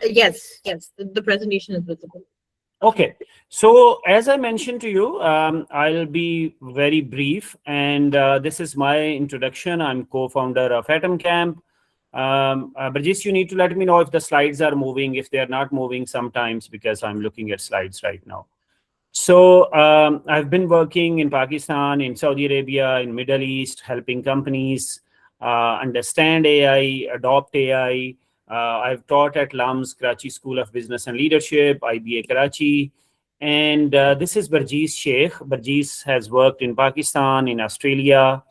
Yes, yes, the presentation is visible. Okay, so as I mentioned to you, I'll be very brief, and this is my introduction. I'm co-founder of AtomCamp. Burjis, you need to let me know if the slides are moving. If they are not moving, sometimes because I'm looking at slides right now. So I've been working in Pakistan, in Saudi Arabia, in Middle East, helping companies understand AI, adopt AI. I've taught at LUMS, Karachi School of Business and Leadership, IBA Karachi. And this is Barjees Sheikh. Barjees has worked in Pakistan, in Australia.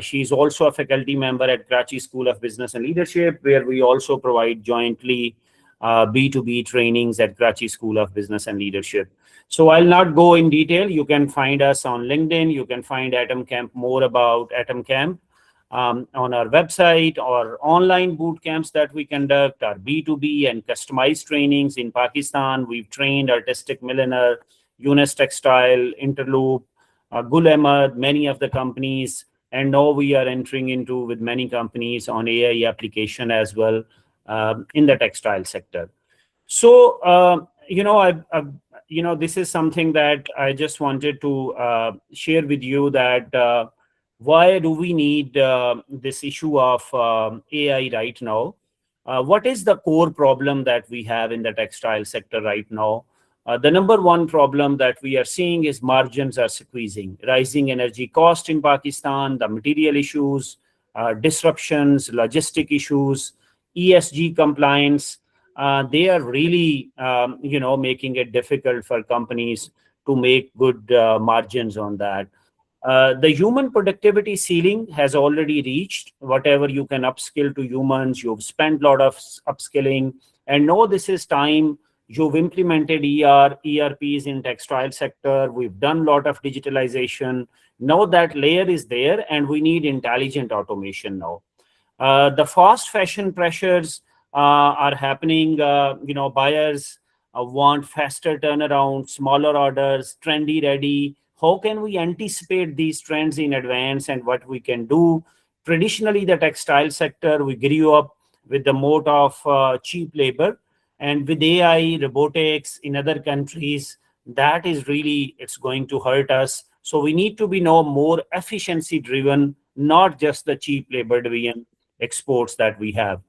She's also a faculty member at Karachi School of Business and Leadership, where we also provide jointly B2B trainings at Karachi School of Business and Leadership. So I'll not go in detail. You can find us on LinkedIn. You can find AtomCamp, more about AtomCamp on our website, or online boot camps that we conduct, our B2B and customized trainings in Pakistan. We've trained Artistic Milliner, Yunus Textile, Interloop, Gul Ahmad, many of the companies. And now we are entering into with many companies on AI application as well in the textile sector. So, this is something that I just wanted to share with you, that why do we need this issue of AI right now? What is the core problem that we have in the textile sector right now? The number one problem that we are seeing is margins are squeezing, rising energy cost in Pakistan, the material issues, disruptions, logistic issues, ESG compliance. They are really, making it difficult for companies to make good margins on that. The human productivity ceiling has already reached. Whatever you can upskill to humans, you've spent a lot of upskilling, and now this is time. You've implemented ERPs in textile sector. We've done a lot of digitalization. Now that layer is there, and we need intelligent automation now. The fast fashion pressures are happening. Buyers want faster turnaround, smaller orders, trendy ready. How can we anticipate these trends in advance, and what we can do? Traditionally, the textile sector, we grew up with the mode of cheap labor, and with AI, robotics in other countries, that is really, it's going to hurt us. So we need to be now more efficiency driven, not just the cheap labor driven exports that we have.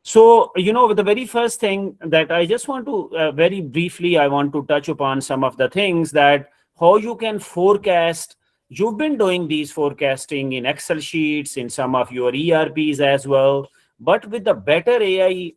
So, the very first thing that I just want to very briefly, I want to touch upon some of the things that how you can forecast. You've been doing these forecasting in Excel sheets, in some of your ERPs as well. But with the better AI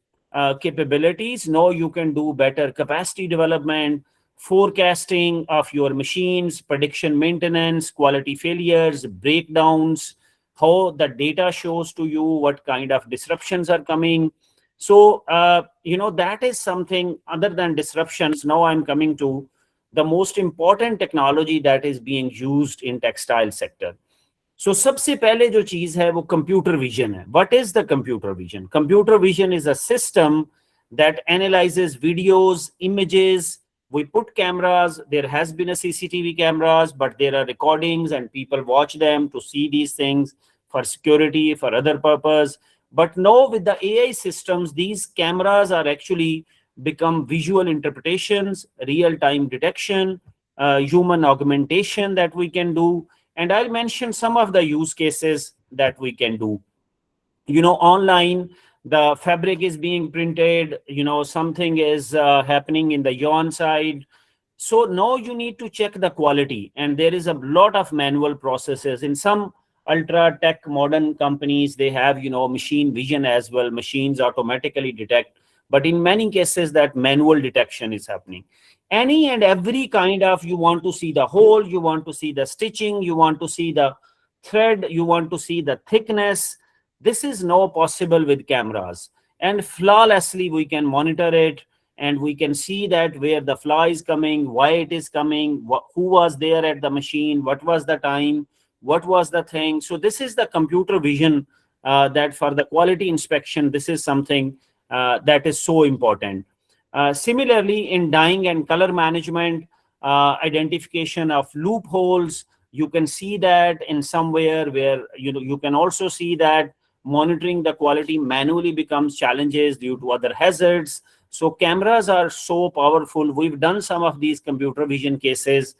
capabilities, now you can do better capacity development, forecasting of your machines, prediction maintenance, quality failures, breakdowns, how the data shows to you what kind of disruptions are coming. So, that is something other than disruptions. Now I'm coming to the most important technology that is being used in textile sector. So सबसे पहले जो चीज है वो computer vision है. What is the computer vision? Computer vision is a system that analyzes videos, images. We put cameras. There has been a CCTV cameras, but there are recordings and people watch them to see these things for security, for other purpose. But now with the AI systems, these cameras are actually become visual interpretations, real-time detection, human augmentation that we can do. And I'll mention some of the use cases that we can do. Online, the fabric is being printed, something is happening in the yarn side. So now you need to check the quality, and there is a lot of manual processes. In some ultra tech modern companies, they have, machine vision as well. Machines automatically detect, but in many cases that manual detection is happening. Any and every kind of, you want to see the hole, you want to see the stitching, you want to see the thread, you want to see the thickness. This is now possible with cameras, and flawlessly we can monitor it, and we can see that where the flaw is coming, why it is coming, who was there at the machine, what was the time, what was the thing. So this is the computer vision that for the quality inspection, this is something that is so important. Similarly, in dyeing and color management, identification of loopholes, you can see that in somewhere where you can also see that monitoring the quality manually becomes challenges due to other hazards. So cameras are so powerful. We've done some of these computer vision cases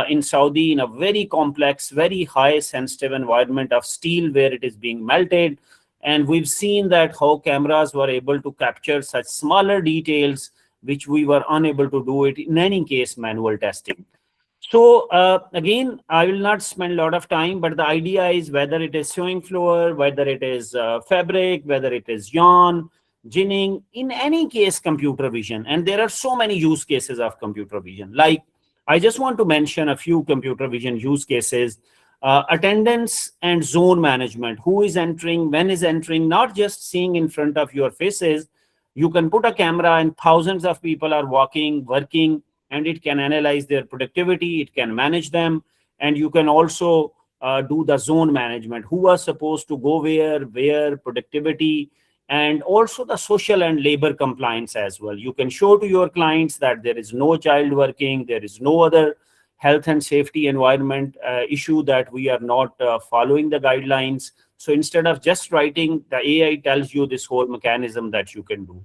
in Saudi in a very complex, very high sensitive environment of steel where it is being melted. And we've seen that how cameras were able to capture such smaller details, which we were unable to do it in any case manual testing. So again, I will not spend a lot of time, but the idea is whether it is sewing floor, whether it is fabric, whether it is yarn, ginning, in any case, computer vision. And there are so many use cases of computer vision. Like, I just want to mention a few computer vision use cases. Attendance and zone management, who is entering, when is entering, not just seeing in front of your faces. You can put a camera and thousands of people are walking, working, and it can analyze their productivity, it can manage them, and you can also do the zone management, who are supposed to go where, productivity, and also the social and labor compliance as well. You can show to your clients that there is no child working, there is no other health and safety environment issue that we are not following the guidelines. So instead of just writing, the AI tells you this whole mechanism that you can do.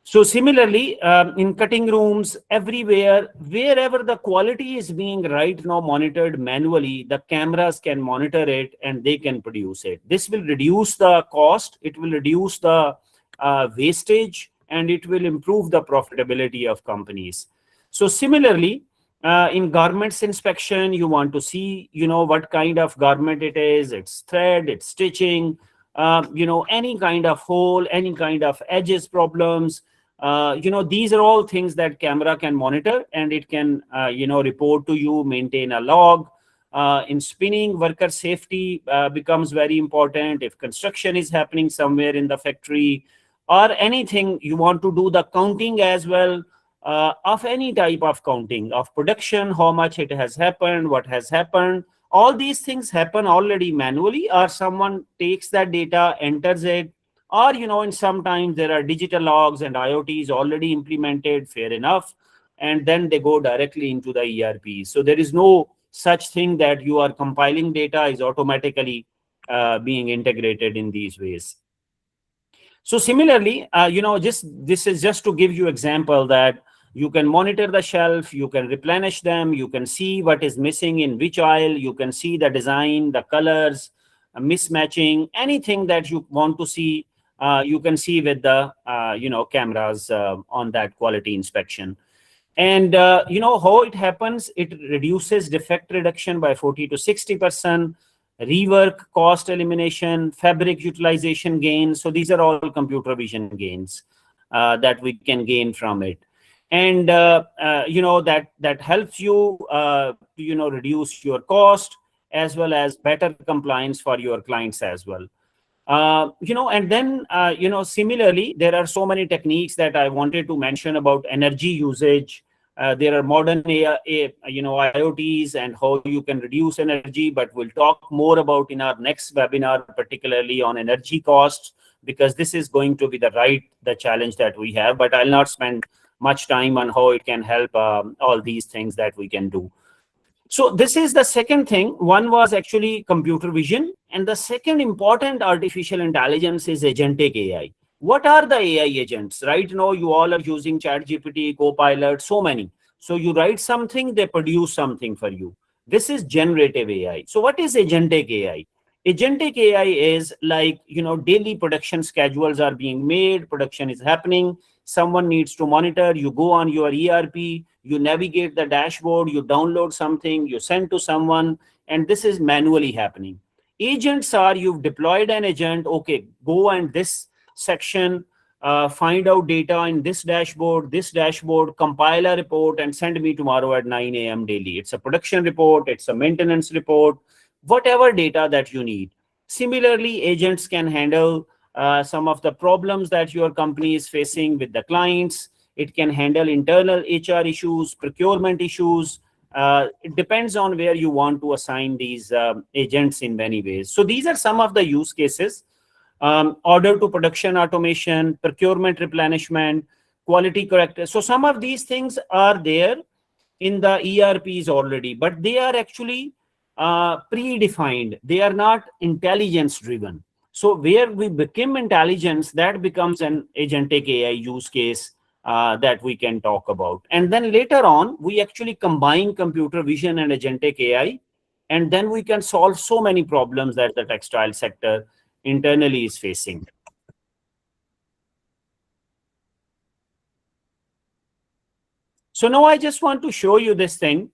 So similarly, in cutting rooms, everywhere, wherever the quality is being right now monitored manually, the cameras can monitor it and they can produce it. This will reduce the cost, it will reduce the wastage, and it will improve the profitability of companies. So similarly, in garments inspection, you want to see, what kind of garment it is, its thread, its stitching, any kind of hole, any kind of edges problems. These are all things that camera can monitor, and it can, report to you, maintain a log. In spinning, worker safety becomes very important. If construction is happening somewhere in the factory or anything, you want to do the counting as well, of any type of counting of production, how much it has happened, what has happened. All these things happen already manually, or someone takes that data, enters it, or, in sometimes there are digital logs and IoTs already implemented, fair enough, and then they go directly into the ERP. So there is no such thing that you are compiling data is automatically being integrated in these ways. So similarly, this is just to give you example that you can monitor the shelf, you can replenish them, you can see what is missing in which aisle, you can see the design, the colors, mismatching, anything that you want to see, you can see with the cameras on that quality inspection. And how it happens, it reduces defect reduction by 40 to 60%, rework cost elimination, fabric utilization gains. So these are all computer vision gains that we can gain from it. And that helps you reduce your cost as well as better compliance for your clients as well. And then similarly, there are so many techniques that I wanted to mention about energy usage. There are modern IoTs and how you can reduce energy, but we'll talk more about in our next webinar, particularly on energy costs, because this is going to be the challenge that we have. But I'll not spend much time on how it can help all these things that we can do. So this is the second thing. One was actually computer vision, and the second important artificial intelligence is agentic AI. What are the AI agents? Right now, you all are using ChatGPT, Copilot, so many. So you write something, they produce something for you. This is generative AI. So what is agentic AI? Agentic AI is like, daily production schedules are being made, production is happening, someone needs to monitor, you go on your ERP, you navigate the dashboard, you download something, you send to someone, and this is manually happening. Agents are, you've deployed an agent, okay, go and this section, find out data in this dashboard, compile a report and send me tomorrow at 9 a.m. daily. It's a production report, it's a maintenance report, whatever data that you need. Similarly, agents can handle some of the problems that your company is facing with the clients. It can handle internal HR issues, procurement issues. It depends on where you want to assign these agents in many ways. So these are some of the use cases. Order to production automation, procurement replenishment, quality corrector. So some of these things are there in the ERPs already, but they are actually predefined. They are not intelligence driven. So where we become intelligence, that becomes an agentic AI use case that we can talk about. And then later on, we actually combine computer vision and agentic AI, and then we can solve so many problems that the textile sector internally is facing. So now I just want to show you this thing,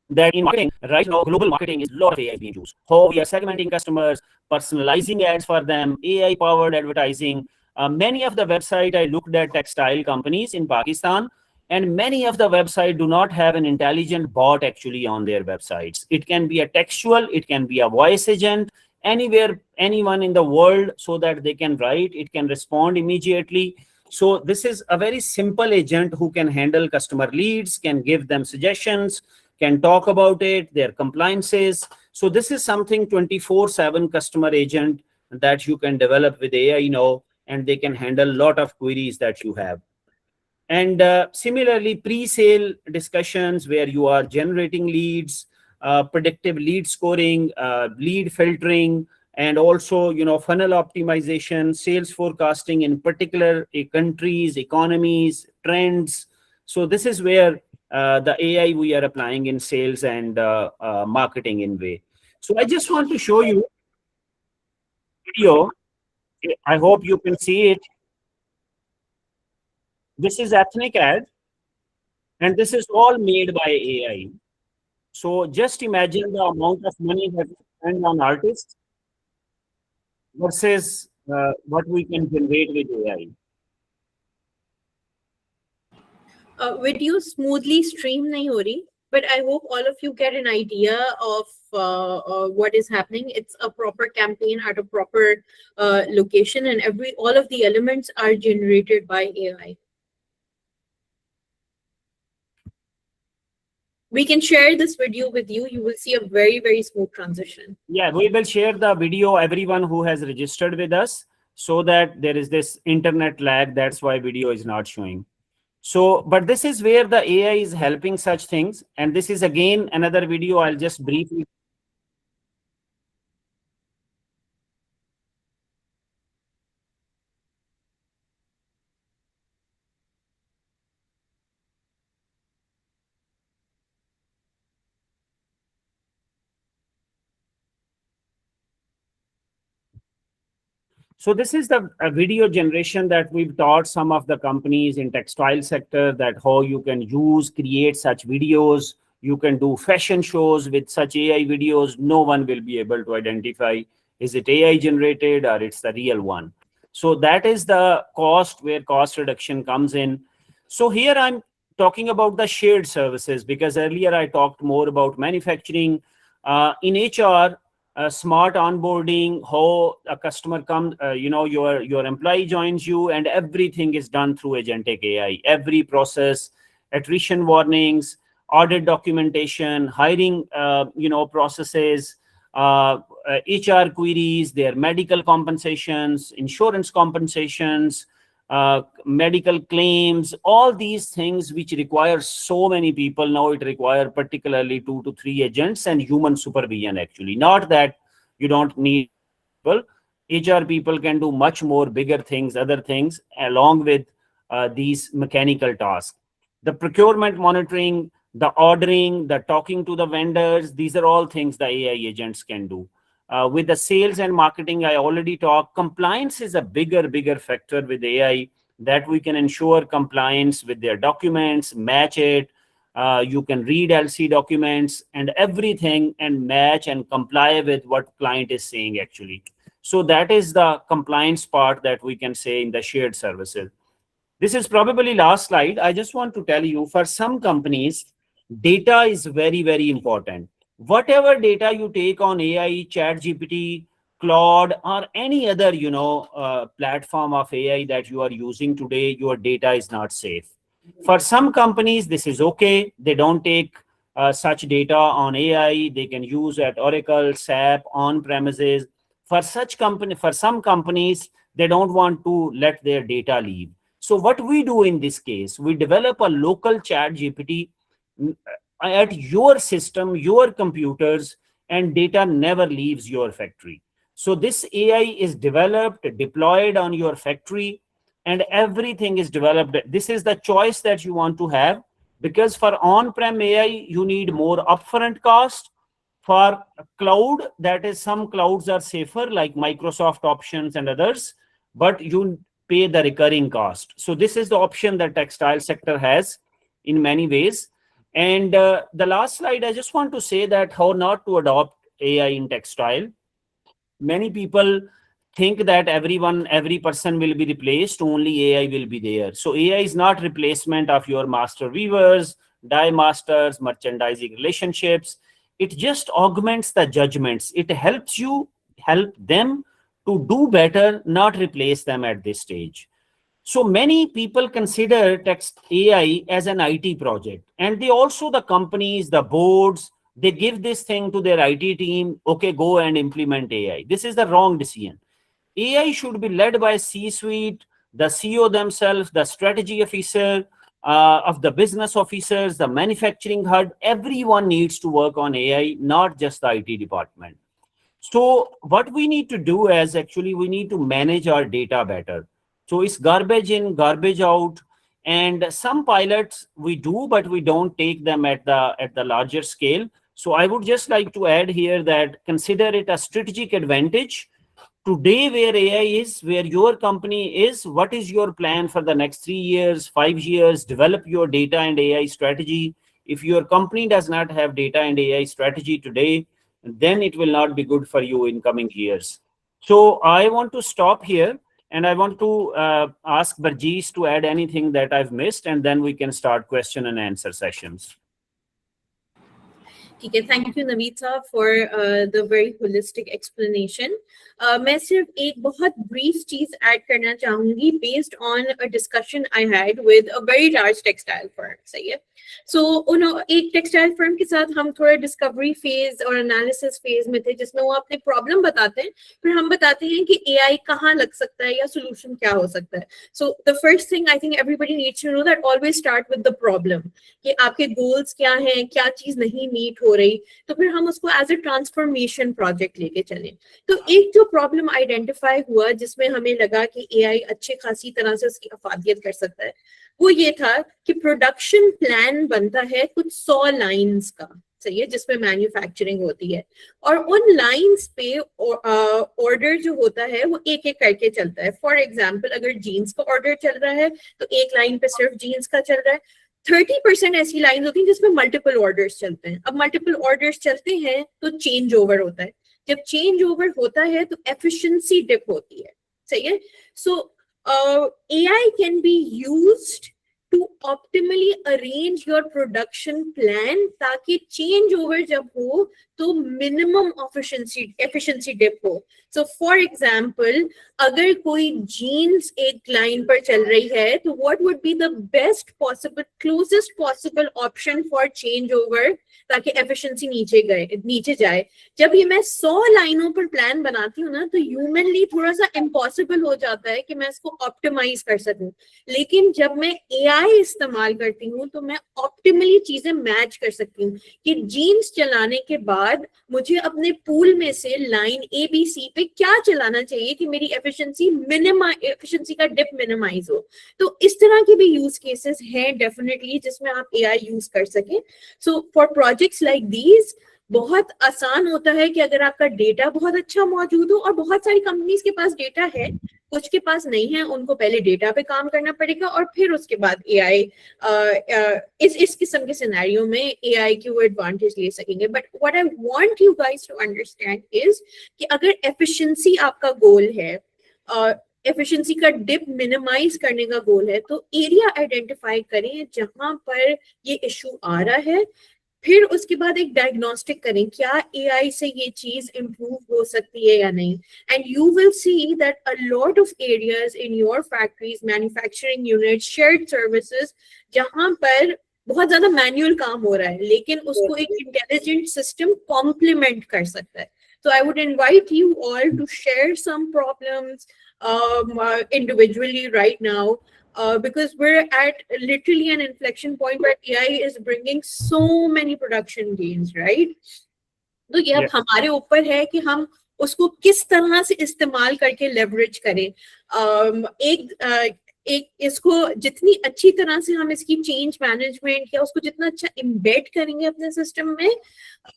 that in marketing right now, global marketing is a lot of AI being used. How we are segmenting customers, personalizing ads for them, AI powered advertising. Many of the website I looked at textile companies in Pakistan, and many of the website do not have an intelligent bot actually on their websites. It can be a textual, it can be a voice agent, anywhere, anyone in the world, so that they can write, it can respond immediately. So this is a very simple agent who can handle customer leads, can give them suggestions, can talk about it, their compliances. So this is something 24/7 customer agent that you can develop with AI now, and they can handle a lot of queries that you have. And similarly, pre-sale discussions where you are generating leads, predictive lead scoring, lead filtering, and also, funnel optimization, sales forecasting in particular countries, economies, trends. So this is where the AI we are applying in sales and marketing in way. So I just want to show you video. I hope you can see it. This is ethnic ad, and this is all made by AI. So just imagine the amount of money that we spend on artists versus what we can generate with AI. Video smoothly stream nahi ho rahi, but I hope all of you get an idea of what is happening. It's a proper campaign at a proper location, and all of the elements are generated by AI. We can share this video with you. You will see a very, very smooth transition. Yeah, we will share the video, everyone who has registered with us, so that there is this internet lag. That's why video is not showing. So, but this is where the AI is helping such things. And this is again another video. I'll just briefly. So this is the video generation that we've taught some of the companies in textile sector, that how you can create such videos. You can do fashion shows with such AI videos. No one will be able to identify, is it AI generated or it's the real one. So that is the cost, where cost reduction comes in. So here I'm talking about the shared services, because earlier I talked more about manufacturing. In HR, smart onboarding, how a customer comes, your employee joins you, and everything is done through agentic AI. Every process, attrition warnings, audit documentation, hiring, processes, HR queries, their medical compensations, insurance compensations, medical claims, all these things which require so many people. Now it requires particularly 2 to 3 agents and human supervision actually. Not that you don't need people. HR people can do much more bigger things, other things, along with these mechanical tasks. The procurement monitoring, the ordering, the talking to the vendors, these are all things the AI agents can do. With the sales and marketing, I already talked. Compliance is a bigger factor with AI, that we can ensure compliance with their documents, match it. You can read LC documents and everything, and match and comply with what client is saying actually. So that is the compliance part that we can say in the shared services. This is probably last slide. I just want to tell you, for some companies, data is very important. Whatever data you take on AI, ChatGPT, Claude, or any other platform of AI that you are using today, your data is not safe. For some companies, this is okay. They don't take such data on AI. They can use at Oracle, SAP, on premises. For some companies, they don't want to let their data leave. So what we do in this case, we develop a local ChatGPT at your system, your computers, and data never leaves your factory. So this AI is developed, deployed on your factory, and everything is developed. This is the choice that you want to have, because for on-prem AI, you need more upfront cost. For cloud, that is, some clouds are safer, like Microsoft options and others, but you pay the recurring cost. So this is the option that textile sector has in many ways. And the last slide, I just want to say that how not to adopt AI in textile. Many people think that every person will be replaced, only AI will be there. So AI is not replacement of your master weavers, dye masters, merchandising relationships. It just augments the judgments. It helps help them to do better, not replace them at this stage. So many people consider text AI as an IT project, and they also, the companies, the boards, they give this thing to their IT team. Okay, go and implement AI. This is the wrong decision. AI should be led by C-suite, the CEO themselves, the strategy officer, of the business officers, the manufacturing HUD. Everyone needs to work on AI, not just the IT department. So what we need to do is, actually, we need to manage our data better. So it's garbage in, garbage out. And some pilots we do, but we don't take them at the larger scale. So I would just like to add here that consider it a strategic advantage. Today, where AI is, where your company is, what is your plan for the next 3 years, 5 years? Develop your data and AI strategy. If your company does not have data and AI strategy today, then it will not be good for you in coming years. So I want to stop here, and I want to ask Burjis to add anything that I've missed, and then we can start question and answer sessions. ठीक है, thank you Naveed साहब for the very holistic explanation. मैं सिर्फ एक बहुत brief चीज add करना चाहूंगी based on a discussion I had with a very large textile firm. सही है. सो एक टेक्सटाइल फर्म के साथ हम थोड़ा डिस्कवरी फेज और एनालिसिस फेज में थे, जिसमें वो अपने प्रॉब्लम बताते हैं, फिर हम बताते हैं कि एआई कहाँ लग सकता है या सोल्यूशन क्या हो सकता है. So the first thing I think everybody needs to know that always start with the problem, कि आपके गोल्स क्या हैं, क्या चीज नहीं मीट हो रही, तो फिर हम उसको एज अ ट्रांसफॉर्मेशन प्रोजेक्ट लेके चले. तो एक जो प्रॉब्लम आइडेंटिफाई हुआ जिसमें हमें लगा कि एआई अच्छे खासी तरह से उसकी अफादियत कर सकता है, वो ये था कि प्रोडक्शन प्लान बनता है कुछ 100 लाइंस का. सही है, जिसमें मैन्युफैक्चरिंग होती है, और उन लाइंस पे ऑर्डर जो होता है वो एक एक करके चलता है. फॉर एग्जाम्पल, अगर जीन्स का ऑर्डर चल रहा है तो एक लाइन पे सिर्फ जीन्स का चल रहा है. 30% ऐसी लाइन होती है जिसमें मल्टीपल ऑर्डर्स चलते हैं. अब मल्टीपल ऑर्डर्स चलते हैं तो चेंज ओवर होता है. जब चेंज ओवर होता है तो एफिशिएंसी डिप होती है. सही है. सो AI can be used to optimally arrange your production plan ताकि change over जब हो तो minimum efficiency dip हो. So for example, अगर कोई jeans एक line पर चल रही है तो what would be the best possible, closest possible option for change over ताकि efficiency नीचे जाए. जब ये मैं 100 लाइनों पर प्लान बनाती हूँ ना, तो ह्यूमनली थोड़ा सा इम्पॉसिबल हो जाता है कि मैं इसको ऑप्टिमाइज कर सकूं. लेकिन जब मैं एआई इस्तेमाल करती हूँ तो मैं ऑप्टिमली चीजें मैच कर सकती हूँ कि जीन्स चलाने के बाद मुझे अपने पूल में से लाइन ABC पे क्या चलाना चाहिए कि मेरी एफिशिएंसी का डिप मिनिमाइज हो. तो इस तरह के भी यूज केसेस हैं डेफिनेटली जिसमें आप एआई यूज कर सके. So for projects like these बहुत आसान होता है कि अगर आपका डेटा बहुत अच्छा मौजूद हो, और बहुत सारी कंपनीज के पास डेटा है, कुछ के पास नहीं है, उनको पहले डेटा पे काम करना पड़ेगा और फिर उसके बाद एआई इस किस्म के सिनेरियो में एआई की वो एडवांटेज ले सकेंगे. But what I want you guys to understand is कि अगर एफिशिएंसी आपका गोल है, एफिशिएंसी का डिप मिनिमाइज करने का गोल है, तो एरिया आइडेंटिफाई करें जहां पर ये इशू आ रहा है. फिर उसके बाद एक डायग्नोस्टिक करें, क्या एआई से ये चीज इंप्रूव हो सकती है या नहीं. And you will see that a lot of areas in your factories, manufacturing unit, shared services, जहां पर बहुत ज्यादा मैनुअल काम हो रहा है लेकिन उसको एक इंटेलिजेंट सिस्टम कॉम्प्लीमेंट कर सकता है. So I would invite you all to share some problems individually right now. Because we're at literally an inflection point where AI is bringing so many production gains, right? तो ये अब हमारे ऊपर है कि हम उसको किस तरह से इस्तेमाल करके लेवरेज करें। एक इसको जितनी अच्छी तरह से हम इसकी चेंज मैनेजमेंट या उसको जितना अच्छा इम्बेड करेंगे अपने सिस्टम में,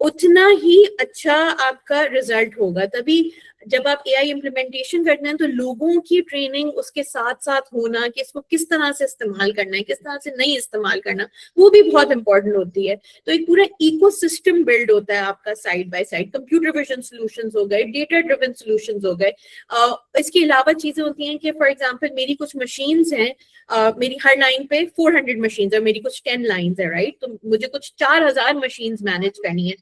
उतना ही अच्छा आपका रिजल्ट होगा। तभी जब आप एआई इम्प्लीमेंटेशन करते हैं तो लोगों की ट्रेनिंग उसके साथ साथ होना कि इसको किस तरह से इस्तेमाल करना है, किस तरह से नहीं इस्तेमाल करना, वो भी बहुत इंपॉर्टेंट होती है। तो एक पूरा इकोसिस्टम बिल्ड होता है आपका side by side. Computer vision solutions हो गए, डेटा ड्रिवन सॉल्यूशंस हो गए। इसके अलावा चीजें होती हैं कि फॉर एग्जांपल मेरी कुछ मशीन्स हैं, मेरी हर लाइन पे 400 मशीन्स है, मेरी कुछ 10 लाइंस है, राइट। तो मुझे कुछ 4000 मशीन्स मैनेज करनी है।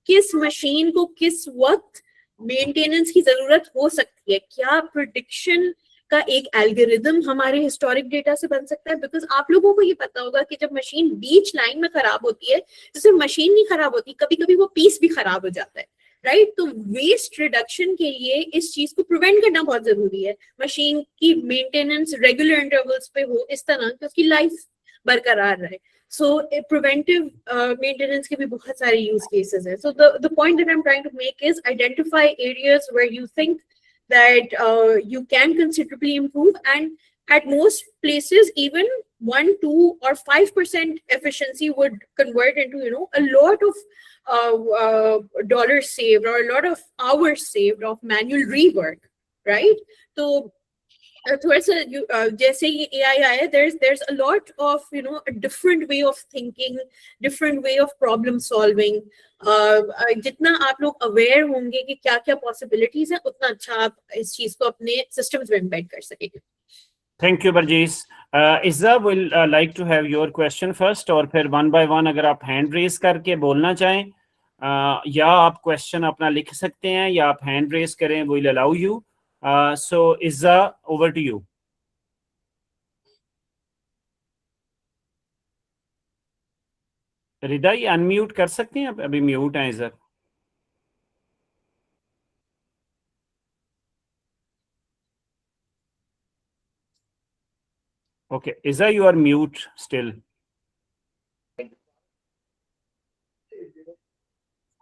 किस मशीन को किस वक्त मेंटेनेंस की जरूरत हो सकती है, क्या प्रिडिक्शन का एक एल्गोरिदम हमारे हिस्टोरिक डेटा से बन सकता है। बिकॉज आप लोगों को ये पता होगा कि जब मशीन बीच लाइन में खराब होती है, तो सिर्फ मशीन नहीं खराब होती, कभी कभी वो पीस भी खराब हो जाता है, राइट। तो वेस्ट रिडक्शन के लिए इस चीज को प्रिवेंट करना बहुत जरूरी है। मशीन की मेंटेनेंस रेगुलर इंटरवल्स पे हो, इस तरह कि उसकी लाइफ बरकरार रहे। So preventive maintenance के भी बहुत सारे use cases हैं. So the point that I'm trying to make is identify areas where you think that you can considerably improve, and at most places even 1, 2, or 5% efficiency would convert into a lot of dollars saved or a lot of hours saved of manual rework, right? So थोड़ा सा जैसे ये AI आया, there's a lot of a different way of thinking, different way of problem solving. जितना आप लोग aware होंगे कि क्या क्या पॉसिबिलिटीज हैं, उतना अच्छा आप इस चीज को अपने सिस्टम्स में एम्बेड कर सकेंगे। Thank you Barjees. Izza will like to have your question first, और फिर वन बाय वन अगर आप हैंड रेज करके बोलना चाहें, या आप क्वेश्चन अपना लिख सकते हैं, या आप हैंड रेज करें, will allow you. So Izza, over to you. Rida, ये अनम्यूट कर सकते हैं? अभी म्यूट हैं Izza. Okay Izza, you are mute still.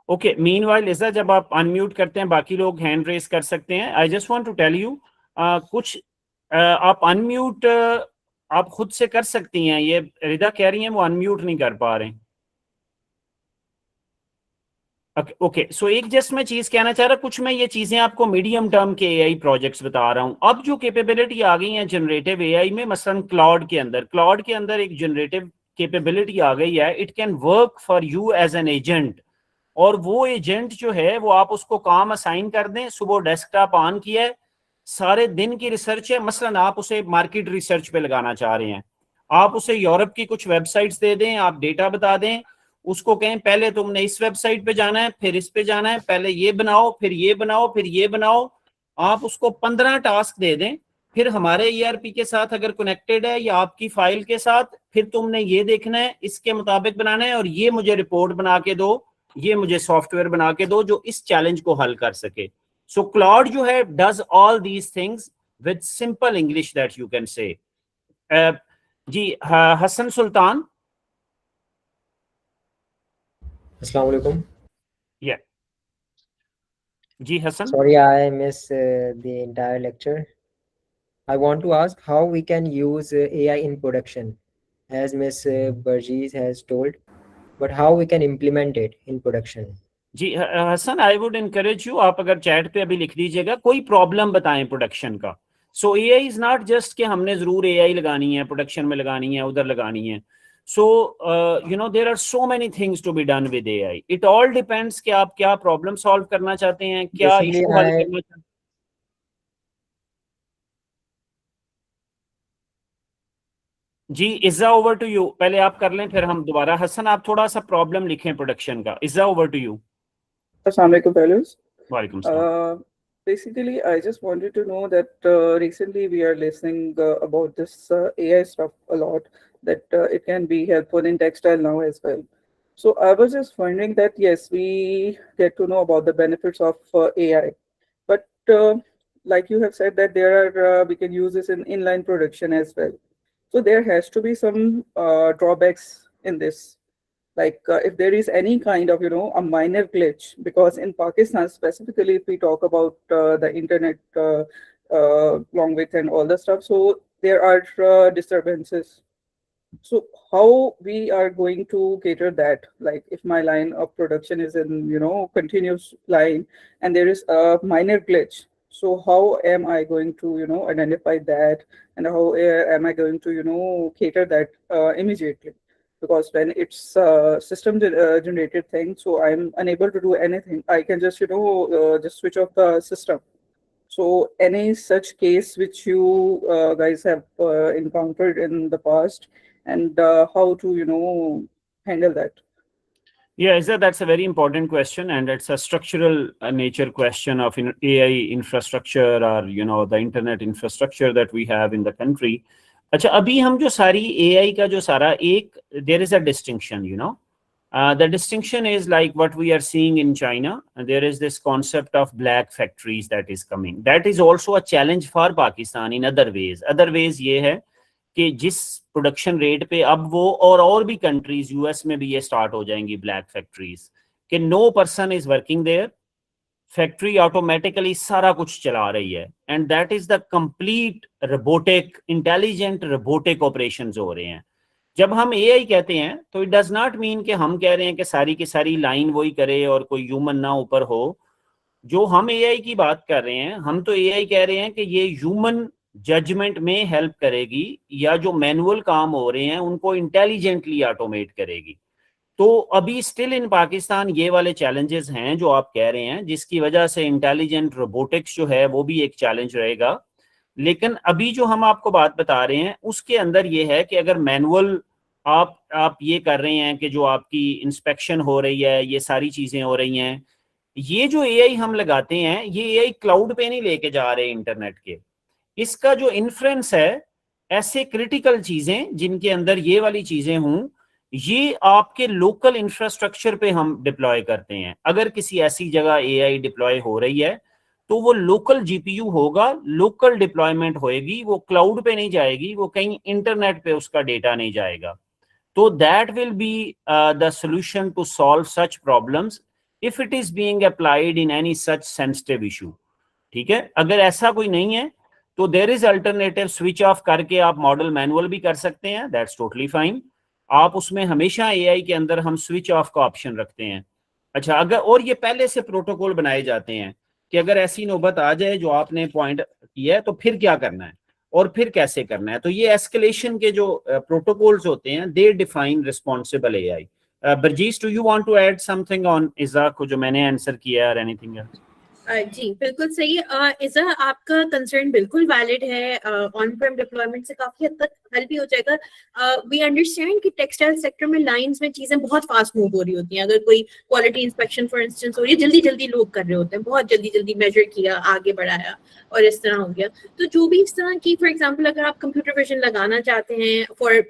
Okay, meanwhile Izza, जब आप अनम्यूट करते हैं बाकी लोग हैंड रेज कर सकते हैं। I just want to tell you, कुछ आप अनम्यूट आप खुद से कर सकती हैं। ये रिदा कह रही हैं वो अनम्यूट नहीं कर पा रहे हैं। ओके, सो एक जस्ट मैं चीज कहना चाह रहा, कुछ मैं ये चीजें आपको मीडियम टर्म के एआई प्रोजेक्ट्स बता रहा हूं। अब जो कैपेबिलिटी आ गई है जनरेटिव एआई में, मसलन क्लाउड के अंदर एक जनरेटिव कैपेबिलिटी आ गई है। It can work for you as an agent, और वो एजेंट जो है वो आप उसको काम असाइन कर दें। सुबह डेस्कटॉप ऑन किया है, सारे दिन की रिसर्च है, मसलन आप उसे मार्केट रिसर्च पे लगाना चाह रहे हैं, आप उसे यूरोप की कुछ वेबसाइट्स दे दें, आप डेटा बता दें, उसको कहें पहले तुमने इस वेबसाइट पे जाना है, फिर इस पे जाना है, पहले ये बनाओ, फिर ये बनाओ, फिर ये बनाओ। आप उसको 15 टास्क दे दें, फिर हमारे ईआरपी के साथ अगर कनेक्टेड है या आपकी फाइल के साथ, फिर तुमने ये देखना है, इसके मुताबिक बनाना है, और ये मुझे रिपोर्ट बना के दो, ये मुझे सॉफ्टवेयर बना के दो जो इस चैलेंज को हल कर सके। सो क्लाउड जो है does all these things with simple English that you can say. जी Hassan Sultan. Assalamu alaikum. Yeah. Ji Hassan. Sorry, I missed the entire lecture. I want to ask how we can use AI in production, as Miss Burgess has told, but how we can implement it in production. जी Hassan, I would encourage you, आप अगर chat पे अभी लिख दीजिएगा कोई problem बताएं production का। सो एआई इज नॉट जस्ट कि हमने जरूर एआई लगानी है, प्रोडक्शन में लगानी है, उधर लगानी है। So there are so many things to be done with AI. It all depends कि आप क्या प्रॉब्लम सॉल्व करना चाहते हैं, क्या Basically, इशू हल करना चाहते हैं। जी इज़्ज़ा, ओवर टू यू। पहले आप कर लें, फिर हम दोबारा। हसन, आप थोड़ा सा प्रॉब्लम लिखें प्रोडक्शन का। Izza, over to you. Assalamu alaikum, fellows. वालेकुम सलाम। Basically, I just wanted to know that recently we are listening about this AI stuff a lot, that it can be helpful in textile now as well. So I was just wondering that, yes, we get to know about the benefits of AI, but like you have said that there are we can use this in inline production as well. So there has to be some drawbacks in this. like if there is any kind of a minor glitch, because in Pakistan specifically, if we talk about the internet bandwidth and all the stuff, so there are disturbances. So how we are going to cater that? Like if my line of production is in continuous line and there is a minor glitch, so how am I going to identify that, and how am I going to cater that immediately? Because when it's system generated thing, so I'm unable to do anything. I can just just switch off the system. So any such case which you guys have encountered in the past, and how to handle that? Yeah, Izzat, that's a very important question, and it's a structural nature question of AI infrastructure, or the internet infrastructure that we have in the country. अच्छा, अभी हम जो सारी AI का जो सारा एक, there is a distinction, the distinction is like what we are seeing in China. There is this concept of black factories that is coming. That is also a challenge for Pakistan in other ways. Other ways ये है कि जिस production rate पे अब वो और भी countries, US में भी ये स्टार्ट हो जाएंगी ब्लैक फैक्ट्रीज, कि no person is working there, factory automatically सारा कुछ चला रही है, and that is the complete robotic, intelligent robotic operations हो रहे हैं. जब हम एआई कहते हैं तो इट डज नॉट मीन कि हम कह रहे हैं कि सारी की सारी लाइन वही करे और कोई ह्यूमन ना ऊपर हो. जो हम एआई की बात कर रहे हैं, हम तो एआई कह रहे हैं कि ये ह्यूमन जजमेंट में हेल्प करेगी, या जो मैनुअल काम हो रहे हैं उनको इंटेलिजेंटली ऑटोमेट करेगी. तो अभी स्टिल इन पाकिस्तान ये वाले चैलेंजेस हैं जो आप कह रहे हैं, जिसकी वजह से इंटेलिजेंट रोबोटिक्स जो है वो भी एक चैलेंज रहेगा. लेकिन अभी जो हम आपको बात बता रहे हैं उसके अंदर ये है कि अगर मैनुअल आप ये कर रहे हैं कि जो आपकी इंस्पेक्शन हो रही है, ये सारी चीजें हो रही हैं, ये जो एआई हम लगाते हैं, ये एआई क्लाउड पे नहीं लेके जा रहे इंटरनेट के. इसका जो इन्फ्रेंस है, ऐसे क्रिटिकल चीजें जिनके अंदर ये वाली चीजें हों, ये आपके लोकल इंफ्रास्ट्रक्चर पे हम डिप्लॉय करते हैं. अगर किसी ऐसी जगह एआई डिप्लॉय हो रही है तो वो लोकल जीपीयू होगा, लोकल डिप्लॉयमेंट होएगी, वो क्लाउड पे नहीं जाएगी, वो कहीं इंटरनेट पे उसका डेटा नहीं जाएगा. तो that will be the solution to solve such problems if it is being applied in any such sensitive issue. ठीक है, अगर ऐसा कोई नहीं है तो there is alternative. Switch off करके आप मॉडल मैनुअल भी कर सकते हैं, दैट्स टोटली फाइन. आप उसमें हमेशा एआई के अंदर हम स्विच ऑफ का ऑप्शन रखते हैं. अच्छा, अगर और ये पहले से प्रोटोकॉल बनाए जाते हैं कि अगर ऐसी नौबत आ जाए जो आपने पॉइंट किया है तो फिर क्या करना है और फिर कैसे करना है. तो ये एस्केलेशन के जो प्रोटोकॉल्स होते हैं, they define responsible AI. Barjees, do you want to add something on Izza को जो मैंने आंसर किया है, और एनीथिंग एल्स? जी बिल्कुल सही. इज़ा, आपका कंसर्न बिल्कुल वैलिड है. ऑन प्रेम डिप्लॉयमेंट से काफी हद तक हल भी हो जाएगा. वी अंडरस्टैंड कि टेक्सटाइल सेक्टर में लाइंस में चीजें बहुत फास्ट मूव हो रही होती हैं. अगर कोई क्वालिटी इंस्पेक्शन फॉर इंस्टेंस हो रही है, जल्दी जल्दी लोग कर रहे होते हैं, बहुत जल्दी जल्दी मेजर किया, आगे बढ़ाया और इस तरह हो गया. तो जो भी इस तरह की, फॉर एग्जाम्पल अगर आप कंप्यूटर विजन लगाना चाहते हैं for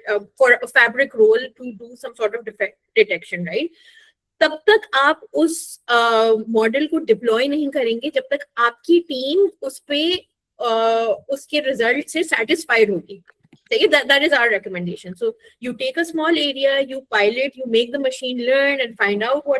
fabric roll to do some sort of defect detection, right, तब तक आप उस मॉडल को डिप्लॉय नहीं करेंगे जब तक आपकी टीम उस पे उसके रिजल्ट से सेटिस्फाइड होगी. That is our recommendation. So you take a small area, you pilot, you make the machine learn and find out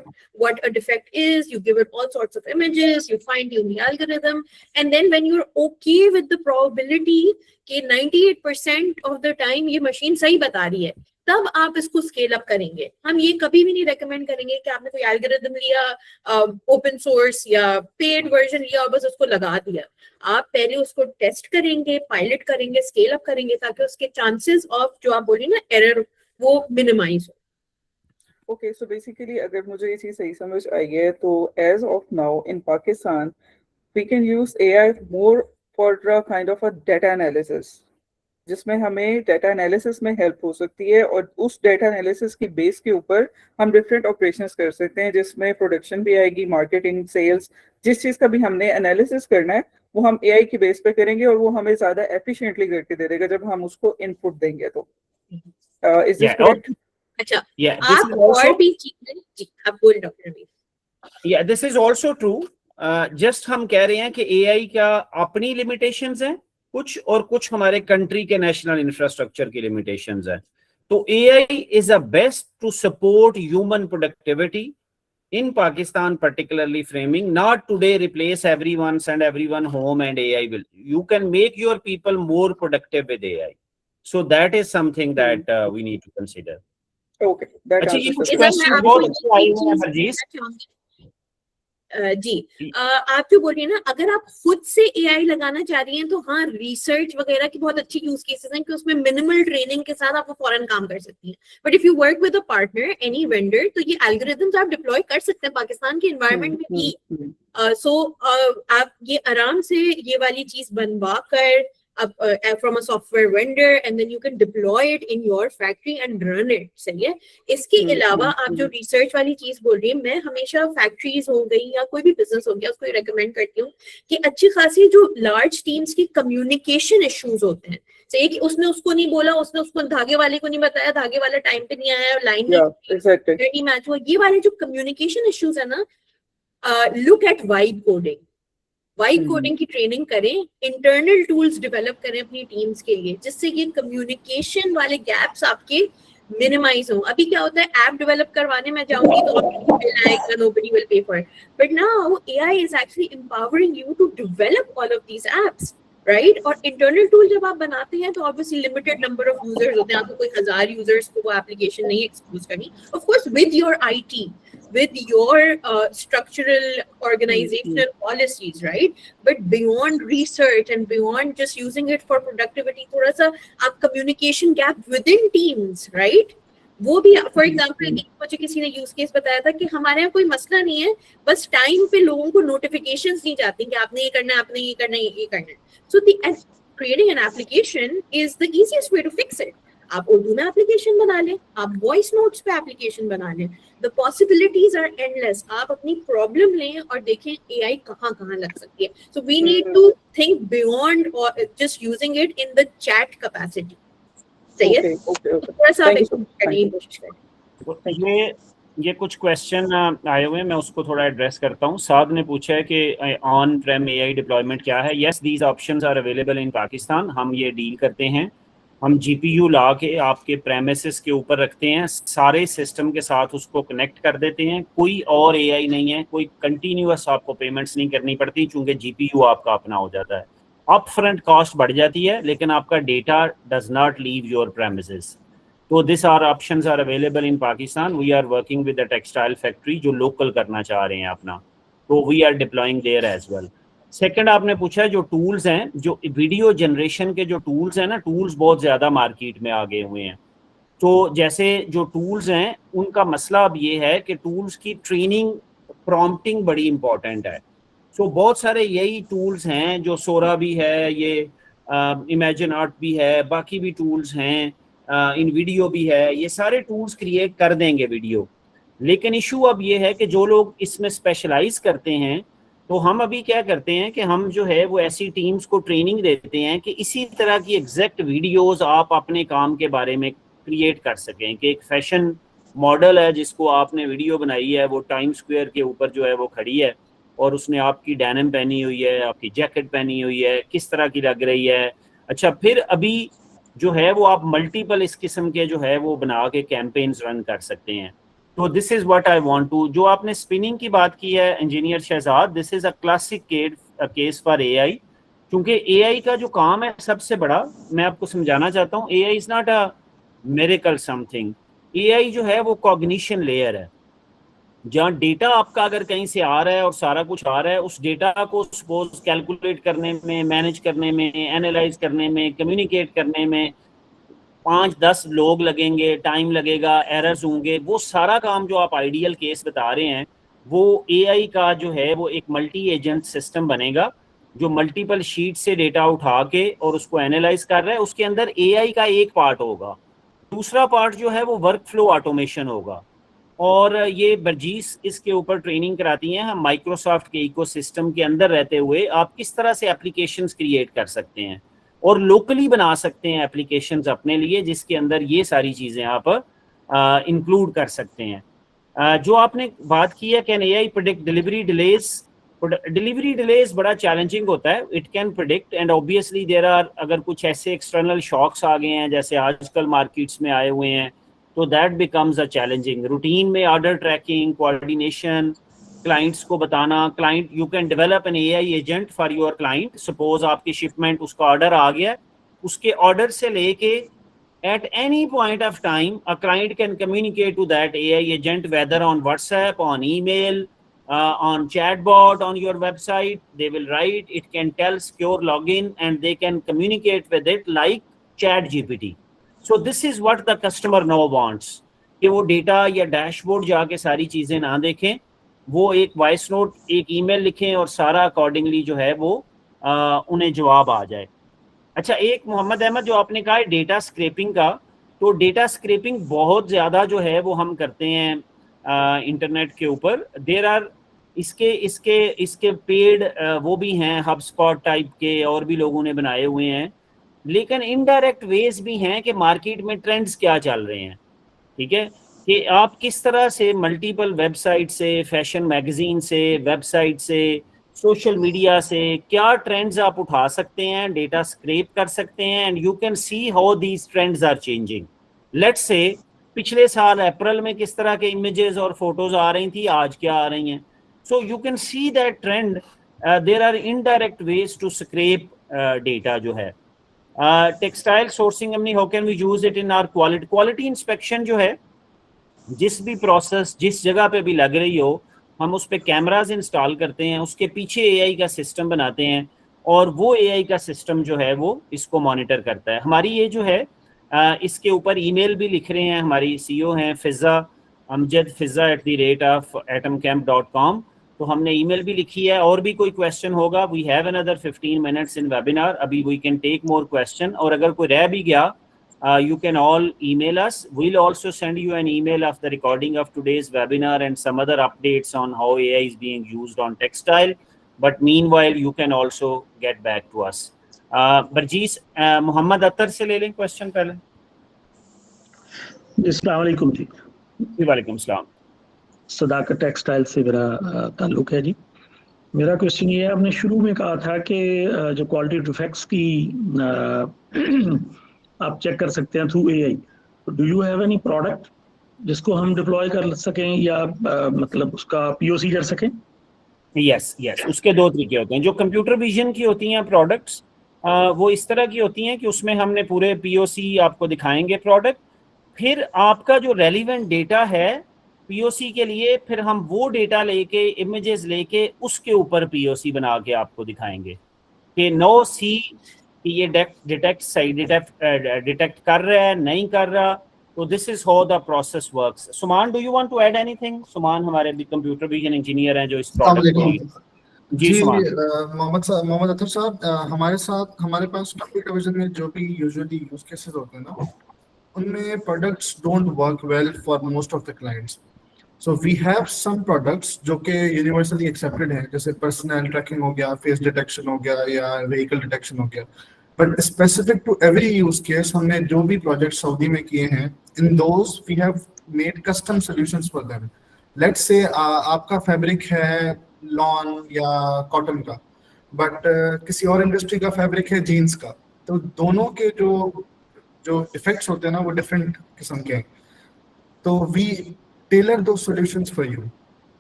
what a defect is. You give it all sorts of images, you fine tune the algorithm, and then when you're okay with the probability कि 98% of the time ये machine सही बता रही है, तब आप इसको scale up करेंगे. हम ये कभी भी नहीं रेकमेंड करेंगे कि आपने कोई एल्गोरिथम लिया, ओपन सोर्स या पेड वर्जन लिया और बस उसको लगा दिया. आप पहले उसको टेस्ट करेंगे, पायलट करेंगे, स्केल अप करेंगे, ताकि उसके चांसेस ऑफ जो आप बोलिए ना एरर, वो मिनिमाइज हो. Okay, so basically अगर मुझे ये चीज सही समझ आई है तो as of now in Pakistan we can use AI more for a kind of a data analysis, जिसमें हमें डाटा एनालिसिस में हेल्प हो सकती है, और उस डाटा एनालिसिस की बेस के ऊपर हम डिफरेंट ऑपरेशंस कर सकते हैं, जिसमें प्रोडक्शन भी आएगी, मार्केटिंग, सेल्स. जिस चीज़ का भी हमने एनालिसिस करना है वो हम एआई की बेस पे करेंगे, और वो हमें ज़्यादा एफिशिएंटली करके दे देगा जब हम उसको इनपुट देंगे. तो इज दिस करेक्ट? अच्छा, this आप is also- और भी चीजें, जी आप बोलिए doctor Ravi. Yeah, this is also true. Just हम कह रहे हैं कि एआई का अपनी लिमिटेशंस हैं कुछ, और कुछ हमारे कंट्री के नेशनल इंफ्रास्ट्रक्चर की लिमिटेशंस हैं. तो AI is a best to support human productivity in Pakistan, particularly framing, not today replace everyone, send everyone home and AI will. You can make your people more productive with AI. So that is something that we need to consider. Okay, that अच्छा, ये answers कुछ the इधर मैं question आपको बहुत एक अच्छे आए चीज हुए हैं वर्जीस। कहना चाहूंगी। जी, आप जो बोल रही है ना, अगर आप खुद से एआई लगाना चाह रही हैं तो हाँ, रिसर्च वगैरह की बहुत अच्छी यूज केसेस हैं कि उसमें मिनिमल ट्रेनिंग के साथ आप वो फौरन काम कर सकती हैं। But if you work with a partner, any vendor, तो ये एल्गोरिथम्स आप डिप्लॉय कर सकते हैं पाकिस्तान के एनवायरनमेंट में भी। सो आप ये आराम से ये वाली चीज बनवा कर from a software vendor and then you can deploy it in your factory and run it। सही है। इसके अलावा आप जो रिसर्च वाली चीज बोल रही है, मैं हमेशा फैक्ट्रीज हो गई या कोई भी बिजनेस हो गया, उसको रेकमेंड करती हूँ कि अच्छी खासी जो लार्ज टीम्स की कम्युनिकेशन इश्यूज होते हैं, सही है, कि उसने उसको नहीं बोला, उसने उसको धागे वाले को नहीं बताया, धागे वाला टाइम पे नहीं आया, लाइन नहीं मैच हुआ, ये वाले जो कम्युनिकेशन इश्यूज है ना, look at vibe coding. Vibe coding की ट्रेनिंग करें, इंटरनल टूल्स डेवलप करें अपनी टीम्स के लिए, जिससे ये कम्युनिकेशन वाले गैप्स आपके मिनिमाइज हो। अभी क्या होता है, ऐप डेवलप करवाने में जाऊंगी तो बिल आएगा, nobody will pay for it, but now AI is actually empowering you to develop all of these apps, right? और इंटरनल टूल जब आप बनाते हैं तो obviously limited number of users होते हैं, आपको कोई 1000 यूजर्स को वो एप्लीकेशन नहीं एक्सपोज करनी, of course with your IT, with your structural organizational policies, right? But beyond research and beyond just using it for productivity, थोड़ा सा आप communication gap within teams, right? वो भी, फॉर एग्जाम्पल, मुझे किसी ने यूज केस बताया था कि हमारे यहाँ कोई मसला नहीं है, बस टाइम पे लोगों को नोटिफिकेशंस नहीं जाती कि आपने ये करना है, आपने ये करना है, ये करना है। सो creating an application is the easiest way to fix it. आप उर्दू में एप्लीकेशन बना लें, आप वॉइस नोट्स पे एप्लीकेशन बना लें, द पॉसिबिलिटीज आर एंडलेस। आप अपनी प्रॉब्लम लें और देखें एआई कहाँ कहाँ लग सकती है। So we need to think beyond just using it in the chat capacity. सही है, थोड़ा सा करने की कोशिश करें। ये कुछ क्वेश्चन आए हुए हैं, मैं उसको थोड़ा एड्रेस करता हूँ। साद ने पूछा है कि ऑन प्रेम एआई डिप्लॉयमेंट क्या है। Yes, these options are available in Pakistan. हम ये डील करते हैं, हम जीपीयू ला के आपके प्रेमिसेस के ऊपर रखते हैं, सारे सिस्टम के साथ उसको कनेक्ट कर देते हैं। कोई और एआई नहीं है, कोई कंटिन्यूअस आपको पेमेंट्स नहीं करनी पड़ती, चूंकि जीपीयू आपका अपना हो जाता है। अप फ्रंट कॉस्ट बढ़ जाती है, लेकिन आपका data does not leave your premises. तो this are options are available in Pakistan. We are working with the textile factory जो लोकल करना चाह रहे हैं अपना, तो we are deploying there as well. Second, आपने पूछा है जो टूल्स हैं, जो वीडियो जनरेशन के जो टूल्स हैं ना, टूल्स बहुत ज़्यादा मार्केट में आ गए हुए हैं। तो जैसे जो टूल्स हैं, उनका मसला अब ये है कि टूल्स की ट्रेनिंग, प्रॉम्प्टिंग बड़ी इंपॉर्टेंट है। तो बहुत सारे यही टूल्स हैं, जो सोरा भी है, ये इमेजिन आर्ट भी है, बाकी भी टूल्स हैं, इन वीडियो भी है, ये सारे टूल्स क्रिएट कर देंगे वीडियो। लेकिन इशू अब ये है कि जो लोग इसमें स्पेशलाइज करते हैं, तो हम अभी क्या करते हैं कि हम जो है वो ऐसी टीम्स को ट्रेनिंग देते हैं कि इसी तरह की एग्जैक्ट वीडियोस आप अपने काम के बारे में क्रिएट कर सकें। कि एक फैशन मॉडल है जिसको आपने वीडियो बनाई है, वो टाइम स्क्वायर के ऊपर जो है वो खड़ी है और उसने आपकी डेनिम पहनी हुई है, आपकी जैकेट पहनी हुई है, किस तरह की लग रही है। अच्छा, फिर अभी जो है वो आप मल्टीपल इस किस्म के जो है वो बना के कैंपेन्स रन कर सकते हैं। तो this is what I want to. जो आपने स्पिनिंग की बात की है engineer Shahzad, this is a classic case for AI. क्योंकि एआई का जो काम है सबसे बड़ा, मैं आपको समझाना चाहता हूँ, AI is not a miracle something. AI जो है वो कॉग्निशन लेयर है, जहाँ डेटा आपका अगर कहीं से आ रहा है और सारा कुछ आ रहा है, उस डेटा को सपोज कैलकुलेट करने में, मैनेज करने में, एनालाइज करने में, कम्युनिकेट करने में 5-10 लोग लगेंगे, टाइम लगेगा, एरर्स होंगे। वो सारा काम जो आप आइडियल केस बता रहे हैं, वो एआई का जो है वो एक मल्टी एजेंट सिस्टम बनेगा, जो मल्टीपल शीट से डेटा उठा के और उसको एनालाइज कर रहा है। उसके अंदर एआई का एक पार्ट होगा, दूसरा पार्ट जो है वो वर्क फ्लो ऑटोमेशन होगा। और ये बर्जीस इसके ऊपर ट्रेनिंग कराती हैं। हम माइक्रोसॉफ्ट के इकोसिस्टम के अंदर रहते हुए आप किस तरह से एप्लीकेशंस क्रिएट कर सकते हैं और लोकली बना सकते हैं एप्लीकेशंस अपने लिए, जिसके अंदर ये सारी चीज़ें आप इंक्लूड कर सकते हैं। जो आपने बात की है, can AI predict delivery delays, delivery delays बड़ा चैलेंजिंग होता है, it can predict and obviously there are, अगर कुछ ऐसे एक्सटर्नल शॉक्स आ गए हैं जैसे आजकल मार्केट्स में आए हुए हैं, तो that becomes a challenging. Routine में ऑर्डर ट्रैकिंग, कोऑर्डिनेशन, क्लाइंट्स को बताना, client you can develop an AI agent for your client. Suppose आपकी शिपमेंट, उसका ऑर्डर आ गया, उसके ऑर्डर से लेके at any point of time a client can communicate to that AI agent, whether on WhatsApp, on email, on chatbot, on your website. They will write, it can tell secure login, and they can communicate with it like chat GPT. So this is what the customer now wants, कि वो data या dashboard जाके सारी चीजें ना देखें, वो एक वॉइस नोट, एक ईमेल लिखें और सारा अकॉर्डिंगली जो है वो उन्हें जवाब आ जाए। अच्छा, एक मोहम्मद अहमद जो आपने कहा है डेटा स्क्रैपिंग का, तो डेटा स्क्रैपिंग बहुत ज़्यादा जो है वो हम करते हैं इंटरनेट के ऊपर। देर आर इसके पेड वो भी हैं, हबस्पॉट टाइप के, और भी लोगों ने बनाए हुए हैं, लेकिन इनडायरेक्ट वेज भी हैं कि मार्केट में ट्रेंड्स क्या चल रहे हैं। ठीक है, कि आप किस तरह से मल्टीपल वेबसाइट से, फैशन मैगजीन से, वेबसाइट से, सोशल मीडिया से क्या ट्रेंड्स आप उठा सकते हैं, डेटा स्क्रैप कर सकते हैं, and you can see how these trends are changing. Let's say पिछले साल अप्रैल में किस तरह के इमेजेस और फोटोज आ रही थी, आज क्या आ रही हैं। So you can see that trend. There are indirect ways to scrap data जो है। टेक्सटाइल सोर्सिंग, हमने how can we use it in our quality inspection जो है, जिस भी प्रोसेस जिस जगह पे भी लग रही हो, हम उस पर कैमराज इंस्टॉल करते हैं, उसके पीछे एआई का सिस्टम बनाते हैं, और वो एआई का सिस्टम जो है वो इसको मॉनिटर करता है। हमारी ये जो है इसके ऊपर ईमेल भी लिख रहे हैं, हमारी सीईओ हैं फिज़ा अमजद, fiza@atomcamp.com, तो हमने ईमेल भी लिखी है। और भी कोई क्वेश्चन होगा, we have another 15 minutes in webinar, अभी we can take more question, और अगर कोई रह भी गया, you can all email us. We'll also send you an email of the recording of today's webinar and some other updates on how AI is being used on textile. But meanwhile, you can also get back to us. Barjees, Mohammad अतर से ले लें question पहले। अस्सलाम वालेकुम जी। वालेकुम सलाम। सदाकत textile से मेरा ताल्लुक है जी। मेरा क्वेश्चन ये है, आपने शुरू में कहा था कि जो क्वालिटी डिफेक्ट्स की आप चेक कर सकते हैं थ्रू एआई, तो do you have any product जिसको हम डिप्लॉय कर सकें या मतलब उसका पीओसी कर सकें? यस, उसके दो तरीके होते हैं। जो कंप्यूटर विजन की होती हैं प्रोडक्ट्स, वो इस तरह की होती हैं कि उसमें हमने पूरे पीओसी आपको दिखाएंगे प्रोडक्ट, फिर आपका जो रेलिवेंट डेटा है पीओसी के लिए, फिर हम वो डेटा लेके, इमेजेस लेके, उसके ऊपर पीओसी बना के आपको दिखाएंगे कि नो सी कि ये डिटेक्ट कर रहा है, नहीं कर रहा। तो this is how the process works. Suman, do you want to add anything? Suman हमारे भी कंप्यूटर विजन इंजीनियर हैं जो इस प्रोडक्ट को। जी मोहम्मद अतर साहब, हमारे पास कंप्यूटर विजन में जो भी यूजुअली यूज केसेस होते हैं ना, उनमें products don't work well for most of the clients. So we have some products जो कि यूनिवर्सली एक्सेप्टेड हैं, जैसे पर्सनल ट्रैकिंग हो गया, फेस डिटेक्शन हो गया, या व्हीकल डिटेक्शन हो गया। But specific to every use case, हमने जो भी प्रोजेक्ट सऊदी में किए हैं, in those we have made custom solutions for them. Let's say आपका फैब्रिक है लॉन या कॉटन का, बट किसी और इंडस्ट्री का फैब्रिक है जीन्स का, तो दोनों के जो इफेक्ट्स होते हैं ना, वो डिफरेंट किस्म के हैं। तो वी टेलर दो solutions for you.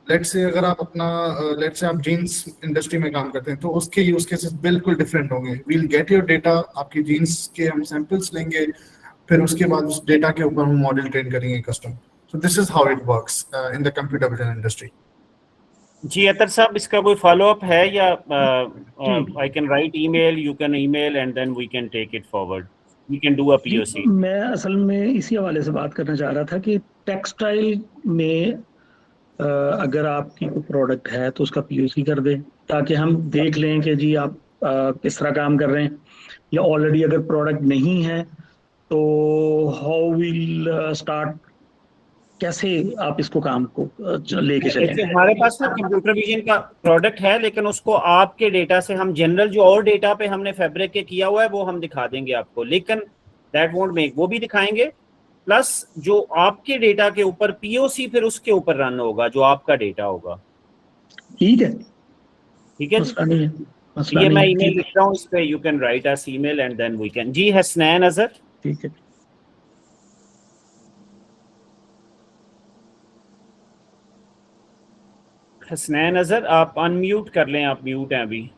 Let's say अगर आप लेट्स से आप जीन्स इंडस्ट्री में काम करते हैं, तो उसके यूज केसेस बिल्कुल डिफरेंट होंगे। वील गेट योर डेटा, आपकी जीन्स के हम सैंपल्स लेंगे, फिर उसके बाद उस डेटा के ऊपर हम मॉडल ट्रेन करेंगे custom. So this is how it works in the computer vision industry. जी अतर साहब, इसका कोई फॉलो अप है या I can write email, you can email and then we can take it forward, we can do a POC. मैं असल में इसी हवाले से बात करना चाह रहा था कि टेक्सटाइल में अगर आपकी कोई प्रोडक्ट है तो उसका पीओसी कर दें, ताकि हम देख लें कि जी आप किस तरह काम कर रहे हैं, या ऑलरेडी अगर प्रोडक्ट नहीं है तो हाउ विल स्टार्ट, कैसे आप इसको काम को लेके चलेंगे। हमारे पास ना कंप्यूटर विजन का प्रोडक्ट है, लेकिन उसको आपके डेटा से हम जनरल जो और डेटा पे हमने फैब्रिक के किया हुआ है वो हम दिखा देंगे आपको, लेकिन दैट वोंट मेक, वो भी दिखाएंगे, प्लस जो आपके डेटा के ऊपर पीओसी फिर उसके ऊपर रन होगा जो आपका डेटा होगा। ठीक है, ठीक है जी, मसला नहीं है, मसला ये नहीं मैं है, ईमेल ठीक लिख रहा हूँ, इस पे you can write us email and then we can. जी हसनैन अजहर, ठीक है। हसनैन अजहर आप अनम्यूट कर लें, आप म्यूट हैं अभी।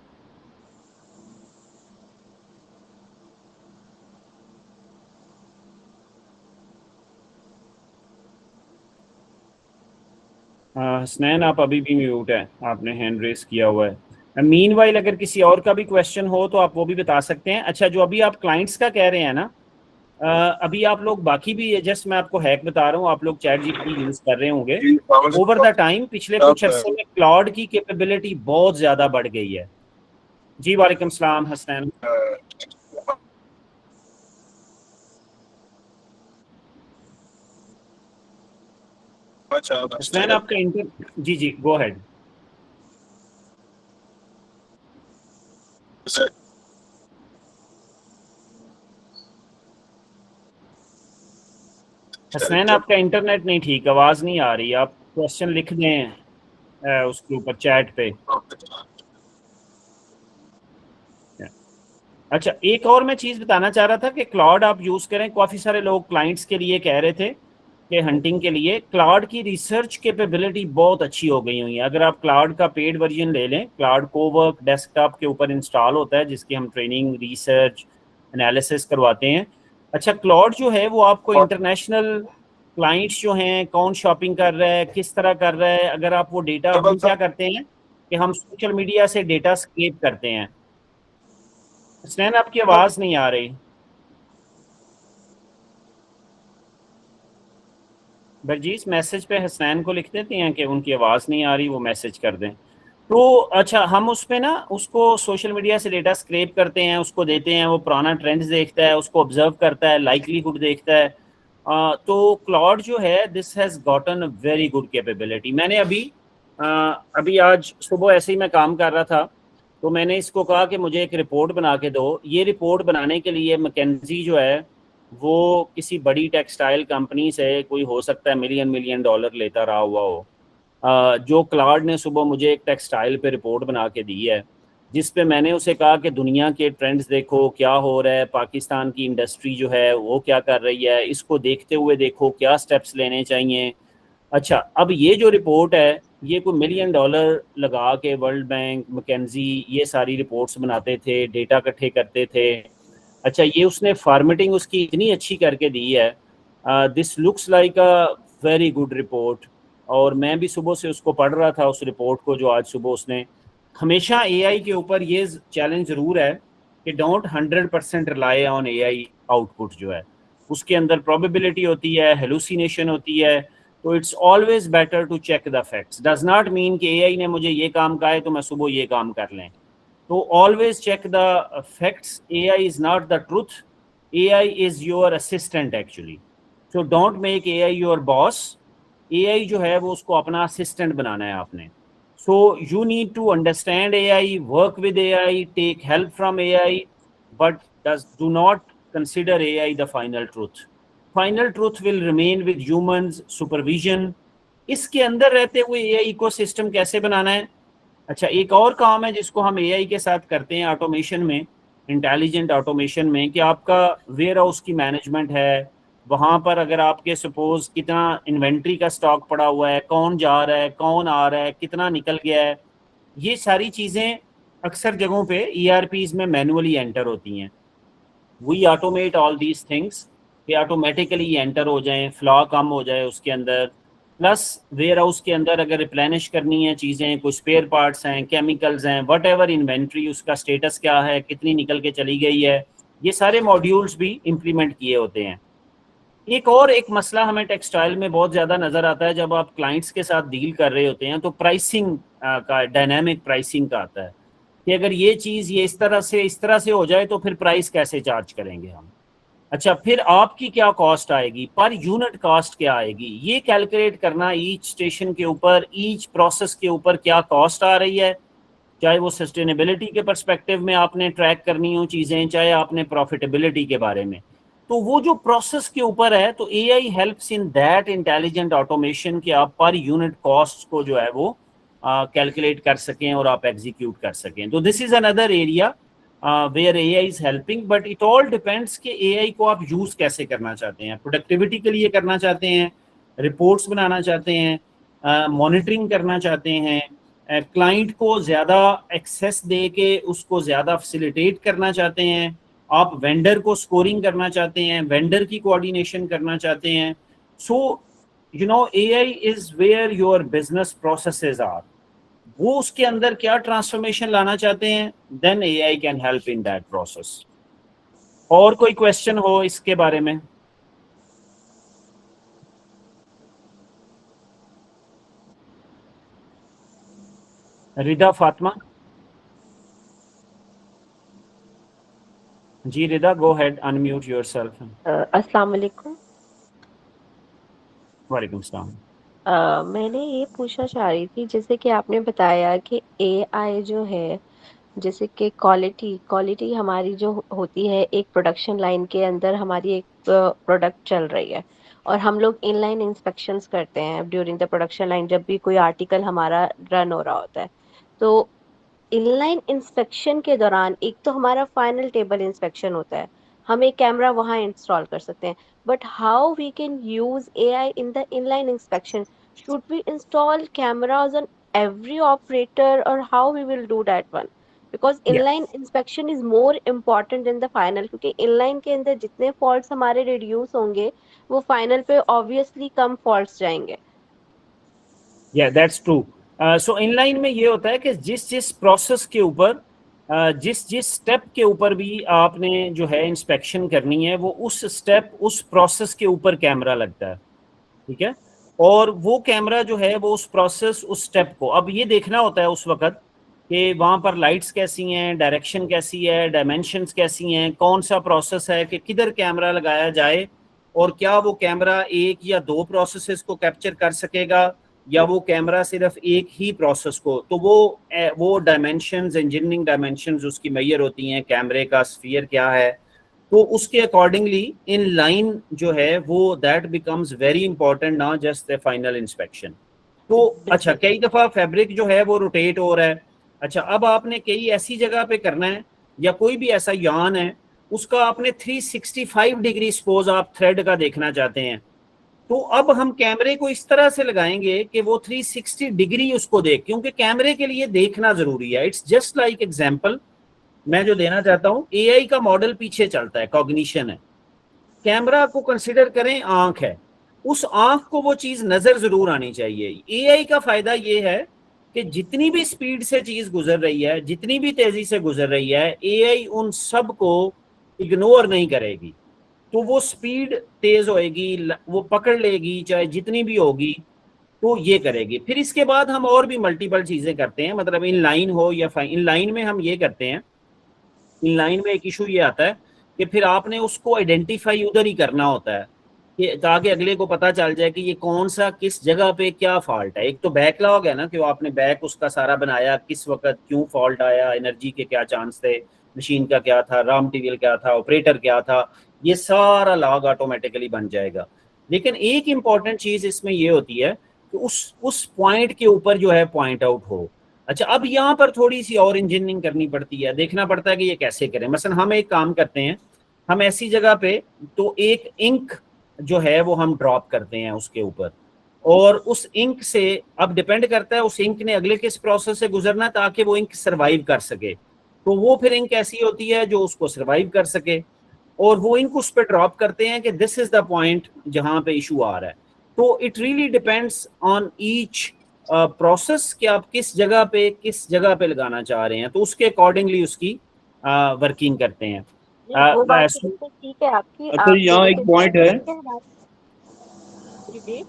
हसनैन आप अभी भी म्यूट है, आपने हैंड रेस किया हुआ है। मीनवाइल अगर किसी और का भी क्वेश्चन हो तो आप वो भी बता सकते हैं। अच्छा, जो अभी आप क्लाइंट्स का कह रहे हैं ना, अभी आप लोग बाकी भी, जस्ट मैं आपको हैक बता रहा हूँ, आप लोग चैट जीपीटी यूज कर रहे होंगे। ओवर द टाइम पिछले कुछ अरसे में क्लाउड की कैपेबिलिटी बहुत ज्यादा बढ़ गई है। जी वालेकुम सलाम हसनैन। हसनैन आपका इंटर, जी जी गो अहेड। हसनैन आपका इंटरनेट नहीं ठीक, आवाज नहीं आ रही, आप क्वेश्चन लिख दें उसके ऊपर चैट पे। अच्छा, एक और मैं चीज बताना चाह रहा था कि क्लाउड आप यूज करें। काफी सारे लोग क्लाइंट्स के लिए कह रहे थे कि हंटिंग के लिए क्लाउड की रिसर्च कैपेबिलिटी बहुत अच्छी हो गई हुई है। अगर आप क्लाउड का पेड वर्जन ले लें, क्लाउड कोवर्क डेस्कटॉप के ऊपर इंस्टॉल होता है, जिसकी हम ट्रेनिंग, रिसर्च, एनालिसिस करवाते हैं। अच्छा, क्लाउड जो है वो आपको इंटरनेशनल क्लाइंट्स जो हैं, कौन शॉपिंग कर रहा है, किस तरह कर रहा है, अगर आप वो डेटा, हम क्या करते हैं कि हम सोशल मीडिया से डेटा स्केप करते हैं। हसनैन आपकी आवाज नहीं आ रही, बरजीस मैसेज पे हसनैन को लिख देते हैं कि उनकी आवाज़ नहीं आ रही, वो मैसेज कर दें। तो अच्छा, हम उस पे ना उसको सोशल मीडिया से डेटा स्क्रैप करते हैं, उसको देते हैं, वो पुराना ट्रेंड्स देखता है, उसको ऑब्जर्व करता है, लाइकलीहुड देखता है। तो क्लाउड जो है, this has gotten very good capability. मैंने अभी आज सुबह ऐसे ही मैं काम कर रहा था, तो मैंने इसको कहा कि मुझे एक रिपोर्ट बना के दो। ये रिपोर्ट बनाने के लिए मैकेंजी जो है वो किसी बड़ी टेक्सटाइल कंपनी से, कोई हो सकता है मिलियन मिलियन डॉलर लेता रहा हुआ हो। जो क्लाउड ने सुबह मुझे एक टेक्सटाइल पे रिपोर्ट बना के दी है, जिस पे मैंने उसे कहा कि दुनिया के ट्रेंड्स देखो क्या हो रहा है, पाकिस्तान की इंडस्ट्री जो है वो क्या कर रही है, इसको देखते हुए देखो क्या स्टेप्स लेने चाहिए। अच्छा, अब ये जो रिपोर्ट है, ये कोई मिलियन डॉलर लगा के वर्ल्ड बैंक, मैकेंजी, ये सारी रिपोर्ट्स बनाते थे, डेटा इकट्ठे करते थे। अच्छा, ये उसने फॉर्मेटिंग उसकी इतनी अच्छी करके दी है, this looks like a very good report. और मैं भी सुबह से उसको पढ़ रहा था, उस रिपोर्ट को जो आज सुबह उसने। हमेशा एआई के ऊपर ये चैलेंज ज़रूर है कि don't 100% rely on AI output जो है, उसके अंदर प्रोबेबिलिटी होती है, हेलुसिनेशन होती है। तो it's always better to check the facts. Does not mean कि एआई ने मुझे ये काम कहा है तो मैं सुबह ये काम कर लें। तो always check the facts. AI is not the truth. AI is your assistant actually. So don't make AI your boss. AI जो है वो उसको अपना assistant बनाना है आपने। So you need to understand AI, work with AI, take help from AI, but do not consider AI the final truth. Final truth will remain with humans supervision. इसके अंदर रहते हुए AI ecosystem कैसे बनाना है। अच्छा, एक और काम है जिसको हम एआई के साथ करते हैं ऑटोमेशन में, इंटेलिजेंट ऑटोमेशन में, कि आपका वेयर हाउस की मैनेजमेंट है, वहाँ पर अगर आपके सपोज कितना इन्वेंट्री का स्टॉक पड़ा हुआ है, कौन जा रहा है, कौन आ रहा है, कितना निकल गया है, ये सारी चीज़ें अक्सर जगहों पे ईआरपीज में मैनुअली एंटर होती हैं। We automate all these things कि ऑटोमेटिकली एंटर हो जाएं, फ्लॉ कम हो जाए उसके अंदर। प्लस वेयर हाउस के अंदर अगर रिप्लेनिश करनी है चीज़ें, कुछ स्पेयर पार्ट्स हैं, केमिकल्स हैं, वट एवर इन्वेंट्री, उसका स्टेटस क्या है, कितनी निकल के चली गई है, ये सारे मॉड्यूल्स भी इम्प्लीमेंट किए होते हैं। एक मसला हमें टेक्सटाइल में बहुत ज़्यादा नज़र आता है जब आप क्लाइंट्स के साथ डील कर रहे होते हैं, तो प्राइसिंग का, डायनामिक प्राइसिंग का आता है कि अगर ये चीज़ ये इस तरह से हो जाए तो फिर प्राइस कैसे चार्ज करेंगे हम। अच्छा, फिर आपकी क्या कॉस्ट आएगी, पर यूनिट कॉस्ट क्या आएगी, ये कैलकुलेट करना, ईच स्टेशन के ऊपर, ईच प्रोसेस के ऊपर क्या कॉस्ट आ रही है, चाहे वो सस्टेनेबिलिटी के पर्सपेक्टिव में आपने ट्रैक करनी हो चीज़ें, चाहे आपने प्रॉफिटेबिलिटी के बारे में। तो वो जो प्रोसेस के ऊपर है, तो AI helps in that intelligent automation कि आप पर यूनिट कॉस्ट को जो है वो कैलकुलेट कर सकें और आप एग्जीक्यूट कर सकें। तो this is another area where AI is helping, but it all depends कि एआई को आप यूज कैसे करना चाहते हैं। प्रोडक्टिविटी के लिए करना चाहते हैं, रिपोर्ट्स बनाना चाहते हैं, मॉनिटरिंग करना चाहते हैं, क्लाइंट को ज़्यादा एक्सेस दे के उसको ज़्यादा फैसिलिटेट करना चाहते हैं, आप वेंडर को स्कोरिंग करना चाहते हैं, वेंडर की कोऑर्डिनेशन करना चाहते हैं। So you know AI is where your business processes are, वो उसके अंदर क्या ट्रांसफॉर्मेशन लाना चाहते हैं, then AI can help in that process. और कोई क्वेश्चन हो इसके बारे में? रिदा फातिमा? जी Rida, go ahead, unmute yourself. अस्सलाम वालेकुम। वालेकुम सलाम। मैंने ये पूछना चाह रही थी, जैसे कि आपने बताया कि एआई जो है, जैसे कि क्वालिटी हमारी जो होती है एक प्रोडक्शन लाइन के अंदर, हमारी एक प्रोडक्ट चल रही है और हम लोग इनलाइन इंस्पेक्शंस करते हैं ड्यूरिंग द प्रोडक्शन लाइन, जब भी कोई आर्टिकल हमारा रन हो रहा होता है। तो इनलाइन इंस्पेक्शन के दौरान एक तो हमारा फाइनल टेबल इंस्पेक्शन होता है, हम एक कैमरा वहां इंस्टॉल कर सकते हैं, but how we can use AI in the inline inspection? Should we install cameras on every operator, or how we will do that one? Because Yeah. inline inspection is more important than the final, क्योंकि inline के अंदर जितने faults हमारे reduce होंगे वो final पे obviously कम faults जाएंगे। या दैट्स ट्रू। सो इनलाइन में ये होता है कि जिस जिस प्रोसेस के ऊपर जिस जिस स्टेप के ऊपर भी आपने जो है इंस्पेक्शन करनी है, वो उस स्टेप उस प्रोसेस के ऊपर कैमरा लगता है, ठीक है। और वो कैमरा जो है वो उस प्रोसेस उस स्टेप को अब ये देखना होता है उस वक्त कि वहाँ पर लाइट्स कैसी हैं, डायरेक्शन कैसी है, डायमेंशंस कैसी हैं, कौन सा प्रोसेस है कि किधर कैमरा लगाया जाए, और क्या वो कैमरा एक या दो प्रोसेसेस को कैप्चर कर सकेगा या वो कैमरा सिर्फ एक ही प्रोसेस को। तो वो डायमेंशंस, इंजीनियरिंग डायमेंशंस उसकी मैयर होती हैं, कैमरे का स्फीयर क्या है, तो उसके अकॉर्डिंगली इन लाइन जो है वो that becomes very important, not just the final inspection. तो अच्छा, कई दफ़ा फैब्रिक जो है वो रोटेट हो रहा है, अच्छा अब आपने कई ऐसी जगह पे करना है या कोई भी ऐसा यान है उसका आपने 365 डिग्री सपोज आप थ्रेड का देखना चाहते हैं, तो अब हम कैमरे को इस तरह से लगाएंगे कि वो 360 डिग्री उसको देख, क्योंकि कैमरे के लिए देखना जरूरी है। इट्स जस्ट लाइक एग्जांपल मैं जो देना चाहता हूँ, एआई का मॉडल पीछे चलता है, कॉग्निशन है, कैमरा को कंसिडर करें आंख है, उस आंख को वो चीज नजर जरूर आनी चाहिए। एआई का फायदा ये है कि जितनी भी स्पीड से चीज गुजर रही है, जितनी भी तेजी से गुजर रही है, एआई उन सब को इग्नोर नहीं करेगी, तो वो स्पीड तेज होएगी, वो पकड़ लेगी चाहे जितनी भी होगी, तो ये करेगी। फिर इसके बाद हम और भी मल्टीपल चीजें करते हैं, मतलब इन लाइन हो या इन लाइन में हम ये करते हैं, इन लाइन में एक इशू ये आता है कि फिर आपने उसको आइडेंटिफाई उधर ही करना होता है कि ताकि अगले को पता चल जाए कि ये कौन सा किस जगह पे क्या फॉल्ट है। एक तो बैकलॉग है ना कि वो आपने बैक उसका सारा बनाया, किस वक्त क्यों फॉल्ट आया, एनर्जी के क्या चांस थे, मशीन का क्या था, रॉ मटेरियल क्या था, ऑपरेटर क्या था, ये सारा लॉग ऑटोमेटिकली बन जाएगा। लेकिन एक इम्पॉर्टेंट चीज इसमें ये होती है कि उस पॉइंट के ऊपर जो है पॉइंट आउट हो। अच्छा, अब यहाँ पर थोड़ी सी और इंजीनियरिंग करनी पड़ती है, देखना पड़ता है कि ये कैसे करें। मसलन हम एक काम करते हैं, हम ऐसी जगह पे तो एक इंक जो है वो हम ड्रॉप करते हैं उसके ऊपर, और उस इंक से अब डिपेंड करता है उस इंक ने अगले किस प्रोसेस से गुजरना ताकि वो इंक सर्वाइव कर सके, तो वो फिर इंक ऐसी होती है जो उसको सर्वाइव कर सके, और वो इंक उस पर ड्रॉप करते हैं कि दिस इज द पॉइंट जहां पे इशू आ रहा है। तो it really depends on each process कि आप किस जगह पे लगाना चाह रहे हैं, तो उसके अकॉर्डिंगली उसकी वर्किंग करते हैं। वो बात तो बिल्कुल ठीक है आपकी। अच्छा, यहाँ एक पॉइंट है,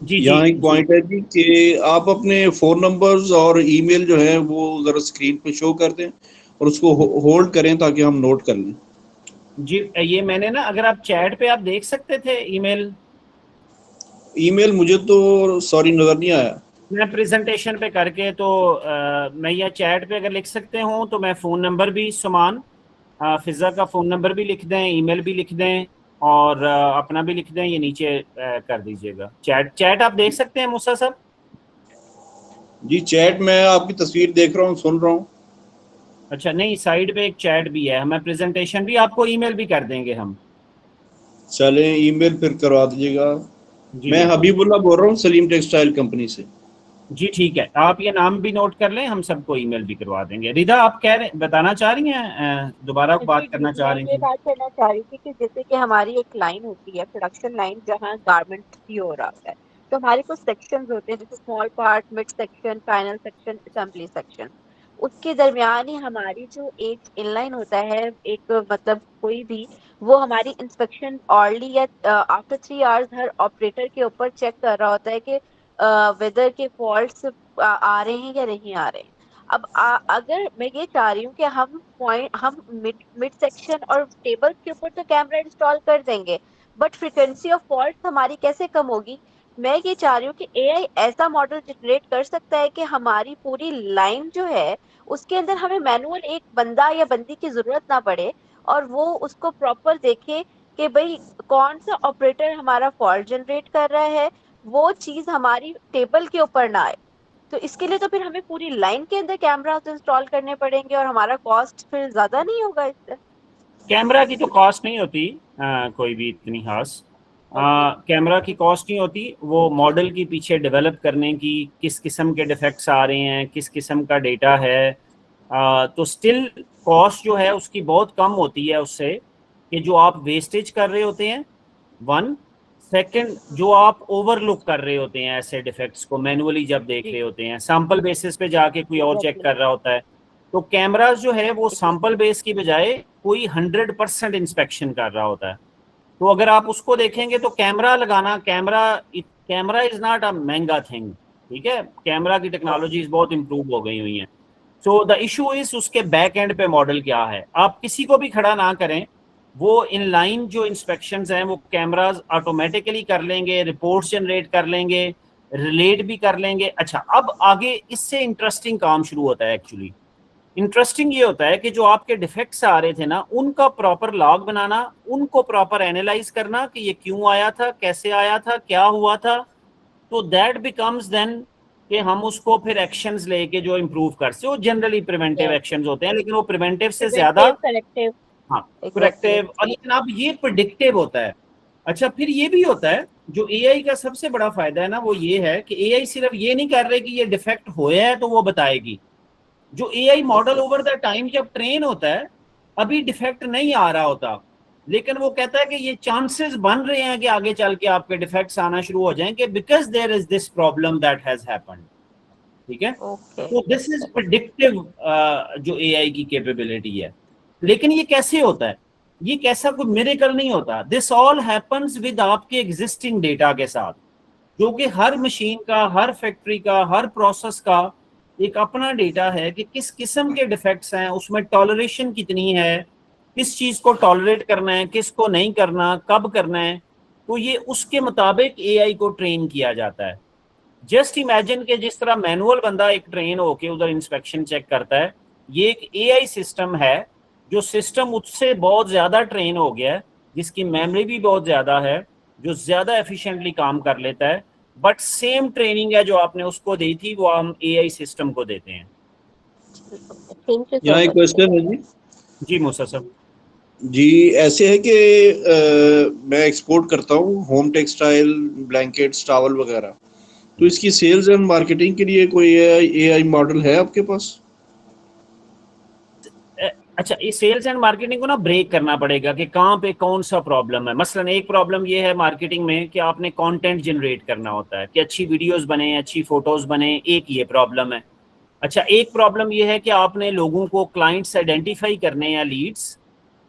जी यहाँ एक पॉइंट है जी कि आप अपने फोन नंबर्स और ईमेल जो है वो जरा स्क्रीन पे शो कर दें और उसको होल्ड करें ताकि हम नोट कर लें। जी ये मैंने ना, अगर आप चैट पे आप देख सकते थे ईमेल मुझे तो सॉरी नजर नहीं आया। मैं प्रेजेंटेशन पे करके तो मैं या चैट पे अगर लिख सकते हो तो मैं फ़ोन नंबर भी सुमान फिज़ा का फ़ोन नंबर भी लिख दें, ईमेल भी लिख दें और अपना भी लिख दें, ये नीचे कर दीजिएगा। चैट आप देख सकते हैं मूसा साहब? जी चैट में आपकी तस्वीर देख रहा हूँ, सुन रहा हूँ। अच्छा, नहीं, साइड पे एक चैट भी है, हमें प्रेजेंटेशन भी आपको ईमेल भी कर देंगे हम। चलें, ईमेल फिर करवा दीजिएगा। जी मैं बिल्कुल। हबीबुल्ला बोल रहा हूँ सलीम टेक्सटाइल कंपनी से। जी ठीक है, आप ये नाम भी नोट कर लें, हम सबको ईमेल भी करवा देंगे। रिदा, आप कह रहे बताना चाह रही हैं, दोबारा बात जी करना जी, चाह मैं रही ये थी? बात करना चाह रही थी कि जैसे कि हमारी एक लाइन होती है, प्रोडक्शन लाइन, जहाँ गारमेंट भी हो रहा होता है। तो हमारे कुछ सेक्शंस होते हैं, जैसे small part, mid section, final section, assembly section. उसके दरमियान ही हमारी जो एक इनलाइन होता है, एक मतलब कोई भी, वो हमारी इंस्पेक्शन ऑर्ली या आफ्टर 3 आवर्स हर ऑपरेटर के ऊपर चेक कर रहा होता है कि वेदर के फॉल्ट्स आ रहे हैं या नहीं आ रहे हैं। अब अगर मैं ये चाह रही हूँ कि हम मिड मिड सेक्शन और टेबल के ऊपर तो कैमरा इंस्टॉल कर देंगे, बट फ्रीक्वेंसी ऑफ फॉल्ट हमारी कैसे कम होगी? मैं ये चाह रही हूँ कि एआई ऐसा मॉडल जनरेट कर सकता है कि हमारी पूरी लाइन जो है, उसके अंदर हमें मैनुअल एक बंदा या बंदी की जरूरत ना पड़े, और वो उसको प्रॉपर देखे कि भाई कौन सा ऑपरेटर हमारा फॉल्ट जनरेट कर रहा है, वो चीज हमारी टेबल के ऊपर ना आए। तो इसके लिए तो फिर हमें पूरी लाइन के अंदर कैमरास इंस्टॉल करने पड़ेंगे, और हमारा कॉस्ट फिर ज्यादा नहीं होगा इससे? कैमरा की तो कॉस्ट नहीं होती कोई भी इतनी खास। ओके। कैमरा की कॉस्ट नहीं होती, वो मॉडल की पीछे डेवलप करने की, किस किस्म के डिफेक्ट्स आ रहे हैं, किस किस्म का डेटा है। तो स्टिल कॉस्ट जो है उसकी बहुत कम होती है उससे, कि जो आप वेस्टेज कर रहे होते हैं, वन, सेकंड जो आप ओवरलुक कर रहे होते हैं ऐसे डिफेक्ट्स को मैनुअली जब देख जी, रहे होते हैं, सैंपल बेसिस पे जाके कोई और चेक एग्जैक्टली। कर रहा होता है। तो कैमरास जो है वो सैंपल बेस की बजाय कोई 100% इंस्पेक्शन कर रहा होता है। तो अगर आप उसको देखेंगे तो कैमरा लगाना, कैमरा इज नॉट अ महंगा थिंग, ठीक है। कैमरा की टेक्नोलॉजीज बहुत इंप्रूव हो गई हुई हैं। सो द इशू इज उसके बैक एंड पे मॉडल क्या है। आप किसी को भी खड़ा ना करें, वो इनलाइन जो इंस्पेक्शंस हैं वो कैमराज ऑटोमेटिकली कर लेंगे, रिपोर्ट्स जनरेट कर लेंगे, रिलेट भी कर लेंगे। अच्छा, अब आगे इससे इंटरेस्टिंग काम शुरू होता है। एक्चुअली इंटरेस्टिंग ये होता है कि जो आपके डिफेक्ट्स आ रहे थे ना, उनका प्रॉपर लॉग बनाना, उनको प्रॉपर एनालाइज करना कि ये क्यों आया था, कैसे आया था, क्या हुआ था। तो दैट बिकम्स देन कि हम उसको फिर एक्शंस लेके जो इम्प्रूव कर सकते, वो जनरली प्रिवेंटिव यस, एक्शंस होते हैं, लेकिन वो प्रिवेंटिव से ज्यादा, प्रिवेंटिव, करेक्टिव। हाँ, एग्जैक्टली। करेक्टिव, और लेकिन अब ये प्रिडिक्टिव होता है। अच्छा, फिर ये भी होता है, जो एआई का सबसे बड़ा फायदा है ना, वो ये है कि एआई सिर्फ ये नहीं कर रहे कि ये डिफेक्ट होया है तो वो बताएगी। जो AI model over the time जब ट्रेन होता है, अभी डिफेक्ट नहीं आ रहा होता, लेकिन वो कहता है कि ये चांसेस बन रहे हैं कि आगे चल के आपके डिफेक्ट्स आना शुरू हो जाएंगे, because there is this problem that has happened. ठीक है, ओके। तो दिस इज प्रिडिक्टिव जो एआई की कैपेबिलिटी है। लेकिन ये कैसे होता है? ये कैसा कोई मिरेकल नहीं होता। दिस ऑल हैपेंस विद आपके एग्जिस्टिंग डेटा के साथ, जो कि हर मशीन का, हर फैक्ट्री का, हर प्रोसेस का एक अपना डेटा है कि किस किस्म के डिफेक्ट्स हैं, उसमें टॉलरेशन कितनी है, किस चीज को टॉलरेट करना है, किसको नहीं करना, कब करना है। तो ये उसके मुताबिक एआई को ट्रेन किया जाता है। जस्ट इमेजिन कि जिस तरह मैनुअल बंदा एक ट्रेन होके उधर इंस्पेक्शन चेक करता है, ये एक एआई सिस्टम है, जो सिस्टम उससे बहुत ज्यादा ट्रेन हो गया है, जिसकी मेमोरी भी बहुत ज्यादा है, जो ज्यादा एफिशिएंटली काम कर लेता है। बट सेम ट्रेनिंग है जो आपने उसको दी थी, वो हम एआई सिस्टम को देते हैं। थैंक यू सो यहाँ एक मच। क्वेश्चन है जी। जी मूसा साहब। जी ऐसे है कि मैं एक्सपोर्ट करता हूँ होम टेक्सटाइल, ब्लैंकेट्स, टॉवल वगैरह। तो इसकी सेल्स एंड मार्केटिंग के लिए कोई एआई मॉडल है आपके पास? अच्छा, ये सेल्स एंड मार्केटिंग को ना ब्रेक करना पड़ेगा कि कहाँ पे कौन सा प्रॉब्लम है। मसलन एक प्रॉब्लम ये है मार्केटिंग में कि आपने कंटेंट जनरेट करना होता है, कि अच्छी वीडियोस बने, अच्छी फोटोज बने, एक ये प्रॉब्लम है। अच्छा, एक प्रॉब्लम ये है कि आपने लोगों को, क्लाइंट्स आइडेंटिफाई करने हैं, लीड्स,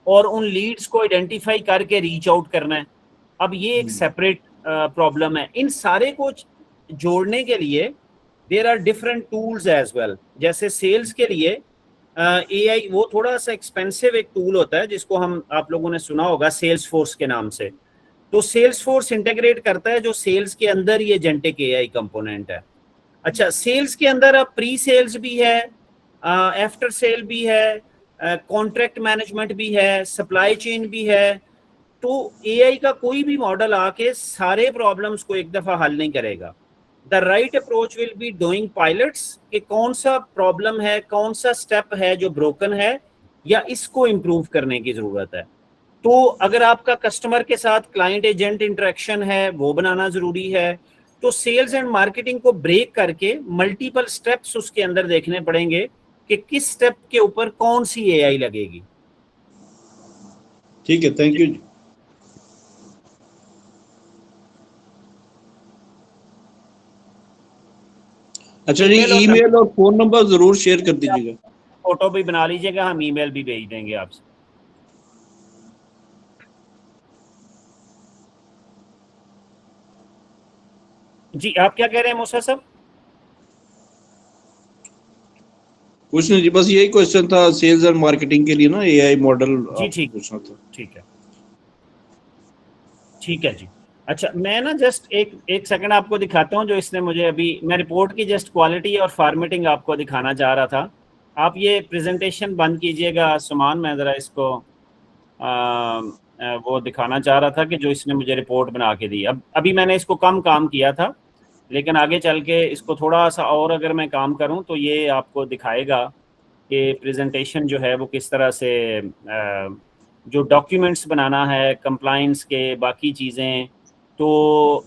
और उन लीड्स को आइडेंटिफाई करके रीच आउट करना है। अब ये एक सेपरेट प्रॉब्लम है। इन सारे को जोड़ने के लिए there are different tools as well. जैसे सेल्स के लिए एआई वो थोड़ा सा एक्सपेंसिव एक टूल होता है, जिसको हम, आप लोगों ने सुना होगा, सेल्स फोर्स के नाम से। तो सेल्स फोर्स इंटीग्रेट करता है जो सेल्स के अंदर ये एजेंटिक एआई कंपोनेंट है। अच्छा, सेल्स के अंदर अब प्री सेल्स भी है, आफ्टर सेल भी है, कॉन्ट्रैक्ट मैनेजमेंट भी है, सप्लाई चेन भी है। तो एआई का कोई भी मॉडल आके सारे प्रॉब्लम्स को एक दफा हल नहीं करेगा। The right approach will be doing pilots कि कौन सा प्रॉब्लम है, कौन सा स्टेप है जो ब्रोकन है या इसको इम्प्रूव करने की जरूरत है। तो अगर आपका कस्टमर के साथ क्लाइंट एजेंट इंटरेक्शन है वो बनाना जरूरी है, तो सेल्स एंड मार्केटिंग को ब्रेक करके मल्टीपल स्टेप्स उसके अंदर देखने पड़ेंगे कि किस स्टेप के ऊपर कौन सी एआई लगेगी। ठीक है, थैंक यू। अच्छा जी, ईमेल और फोन नंबर जरूर शेयर कर दीजिएगा। फोटो भी बना लीजिएगा, हम ईमेल भी भेज देंगे आपसे। जी आप क्या कह रहे हैं मूसा साहब? कुछ नहीं जी, बस यही क्वेश्चन था सेल्स एंड मार्केटिंग के लिए ना, एआई मॉडल जी ठीक पूछना था। ठीक है, ठीक है जी। अच्छा मैं ना जस्ट एक सेकंड आपको दिखाता हूँ जो इसने मुझे अभी, मैं रिपोर्ट की जस्ट क्वालिटी और फॉर्मेटिंग आपको दिखाना चाह रहा था। आप ये प्रेजेंटेशन बंद कीजिएगा सुमान, मैं ज़रा इसको वो दिखाना चाह रहा था कि जो इसने मुझे रिपोर्ट बना के दी। अब अभी मैंने इसको कम काम किया था, लेकिन आगे चल के इसको थोड़ा सा और अगर मैं काम करूं तो ये आपको दिखाएगा कि प्रेजेंटेशन जो है वो किस तरह से जो डॉक्यूमेंट्स बनाना है, कंप्लाइंस के बाकी चीज़ें, तो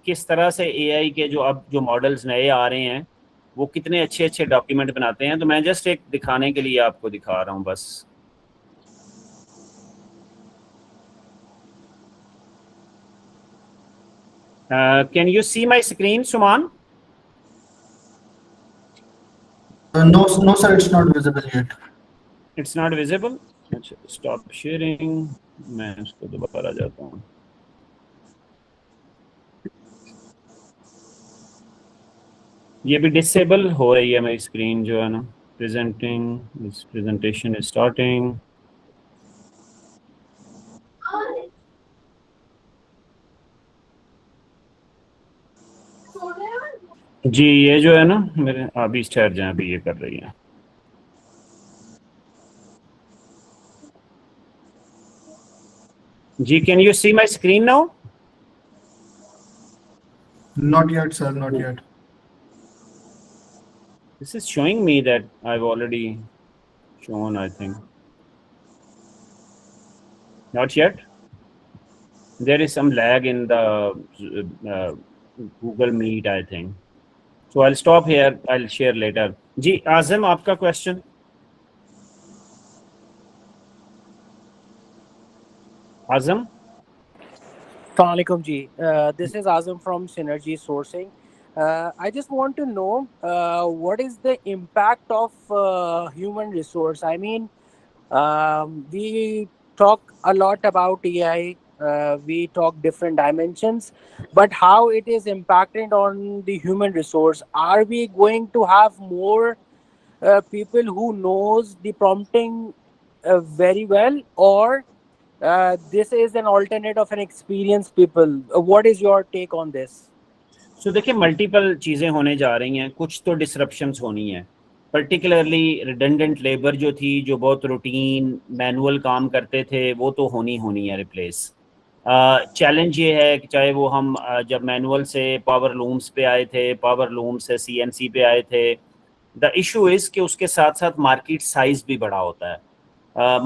किस तरह से एआई के जो अब जो मॉडल्स नए आ रहे हैं वो कितने अच्छे अच्छे डॉक्यूमेंट बनाते हैं। तो मैं जस्ट एक दिखाने के लिए आपको दिखा रहा हूँ बस। Can you see my screen, Suman? No, no, sir, it's not visible yet. It's not visible. अच्छा, stop sharing. मैं इसको दोबारा जाता हूँ। ये भी डिसेबल हो रही है मेरी स्क्रीन जो है ना। Presenting, this presentation is starting. जी ये जो है ना मेरे, अभी ठहर जाए, अभी ये कर रही है। जी can you see my screen now? Not yet, sir, not yet. This is showing me that I've already shown, I think. Not yet. There is some lag in the Google Meet, I think. So I'll stop here. I'll share later. जी आज़म, आपका question. Azam. Assalamualaikum ji. This is Azam from Synergy Sourcing. I just want to know what is the impact of human resource. I mean, we talk a lot about AI. We talk different dimensions, but how it is impacted on the human resource. Are we going to have more people who knows the prompting very well, or this is an alternate of an experienced people? What is your take on this? So देखिए multiple चीज़ें होने जा रही हैं, कुछ तो disruptions होनी है। पर्टिकुलरली रिडंडेंट लेबर जो थी, जो बहुत रूटीन मैनुअल काम करते थे, वो तो होनी है रिप्लेस। चैलेंज ये है कि चाहे वो हम जब मैनुअल से पावर लूम्स पे आए थे, पावर लूम से सीएनसी पे आए थे, द इशू इज़ कि उसके साथ साथ मार्केट साइज़ भी बड़ा होता है।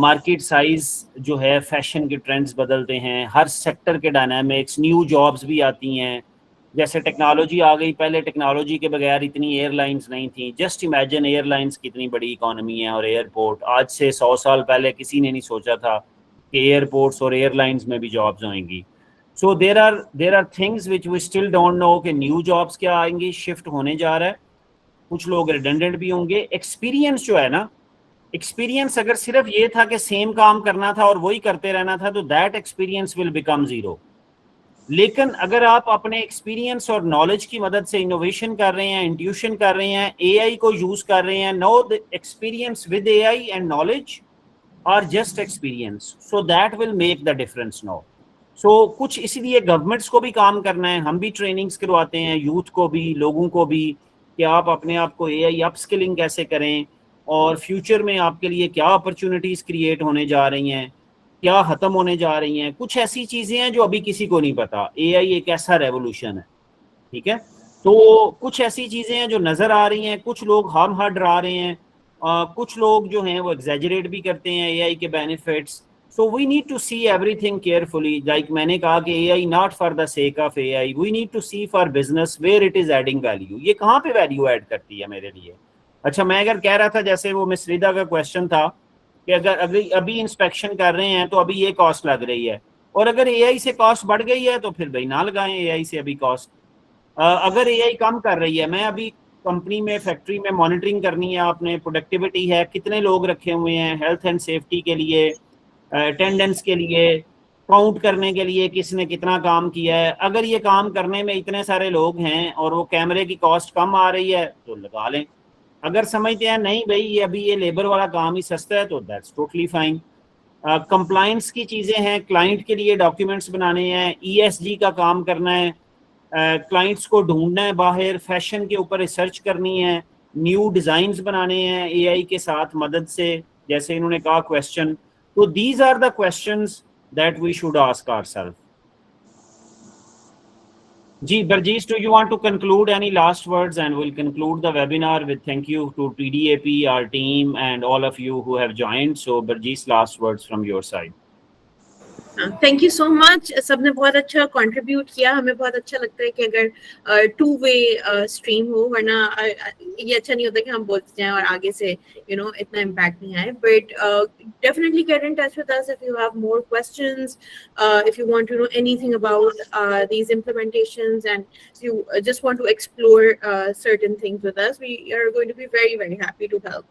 मार्केट साइज़ जो है, फैशन के ट्रेंड्स बदलते हैं, हर सेक्टर के डायनामिक्स, न्यू जॉब्स भी आती हैं। जैसे टेक्नोलॉजी आ गई, पहले टेक्नोलॉजी के बगैर इतनी एयरलाइंस नहीं थी। जस्ट इमेजिन एयरलाइंस कितनी बड़ी इकोनॉमी है, और एयरपोर्ट। आज से 100 साल पहले किसी ने नहीं सोचा था कि एयरपोर्ट्स और एयरलाइंस में भी जॉब्स होंगी। So there are things which we still don't know कि न्यू जॉब्स क्या आएंगी, शिफ्ट होने जा रहा है। कुछ लोग रिडंडेंट भी होंगे। एक्सपीरियंस जो है ना, एक्सपीरियंस अगर सिर्फ ये था कि सेम काम करना था और वही करते रहना था, तो that experience will become zero. लेकिन अगर आप अपने एक्सपीरियंस और नॉलेज की मदद से इनोवेशन कर रहे हैं, इंट्यूशन कर रहे हैं, एआई को यूज कर रहे हैं, know the experience with AI and knowledge और just experience, so that will make the difference no. सो कुछ इसीलिए गवर्नमेंट्स को भी काम करना है, हम भी ट्रेनिंग्स करवाते हैं, यूथ को भी, लोगों को भी, कि आप अपने आप को एआई अपस्किलिंग कैसे करें, और फ्यूचर में आपके लिए क्या अपॉर्चुनिटीज़ क्रिएट होने जा रही हैं, क्या ख़त्म होने जा रही हैं। कुछ ऐसी चीज़ें हैं जो अभी किसी को नहीं पता। एआई एक ऐसा रेवोल्यूशन है ठीक है, तो कुछ ऐसी चीजें हैं जो नजर आ रही हैं, कुछ लोग हम डरा रहे हैं, कुछ लोग जो हैं वो एग्जैजरेट भी करते हैं एआई के benefits. So we need to see everything carefully. Like मैंने कहा कि AI not for the sake of AI, we need to see for business where it is adding value. ये कहाँ पे वैल्यू ऐड करती है मेरे लिए. अच्छा, मैं अगर कह रहा था, जैसे वो मिस रिदा का क्वेश्चन था कि अगर अभी इंस्पेक्शन कर रहे हैं तो अभी ये कॉस्ट लग रही है, और अगर एआई से कॉस्ट बढ़ गई है तो फिर भाई ना लगाएं एआई से अभी कॉस्ट. अगर एआई कम कर रही है, मैं अभी कंपनी में फैक्ट्री में मॉनिटरिंग करनी है, आपने प्रोडक्टिविटी है, कितने लोग रखे हुए हैं हेल्थ एंड सेफ्टी के लिए, अटेंडेंस के लिए, काउंट करने के लिए किसने कितना काम किया है. अगर ये काम करने में इतने सारे लोग हैं और वो कैमरे की कॉस्ट कम आ रही है तो लगा लें. अगर समझते हैं नहीं भाई ये अभी ये लेबर वाला काम ही सस्ता है तो दैट्स टोटली फाइन. कंप्लायंस की चीज़ें हैं, क्लाइंट के लिए डॉक्यूमेंट्स बनाने हैं, ईएसजी का काम करना है, क्लाइंट्स को ढूंढना है बाहर, फैशन के ऊपर रिसर्च करनी है, न्यू डिज़ाइंस बनाने हैं एआई के साथ मदद से, जैसे इन्होंने कहा क्वेश्चन. तो these are the questions that we should ask ourselves. जी Barjees, do you want to conclude any last words, and we'll conclude the webinar with thank you to TDAP, our team, and all of you who have joined. So Barjees, last words from your side. Thank you so much. सबने बहुत अच्छा contribute किया. हमें बहुत अच्छा लगता है कि अगर टू वे स्ट्रीम हो, वरना ये अच्छा नहीं होता कि हम बोलते जाएं और आगे से इतना इम्पैक्ट नहीं आए. But definitely get in touch with us if you have more questions, if you want to know anything about these implementations, and you just want to explore certain things with us, we are going to be very, very happy to help.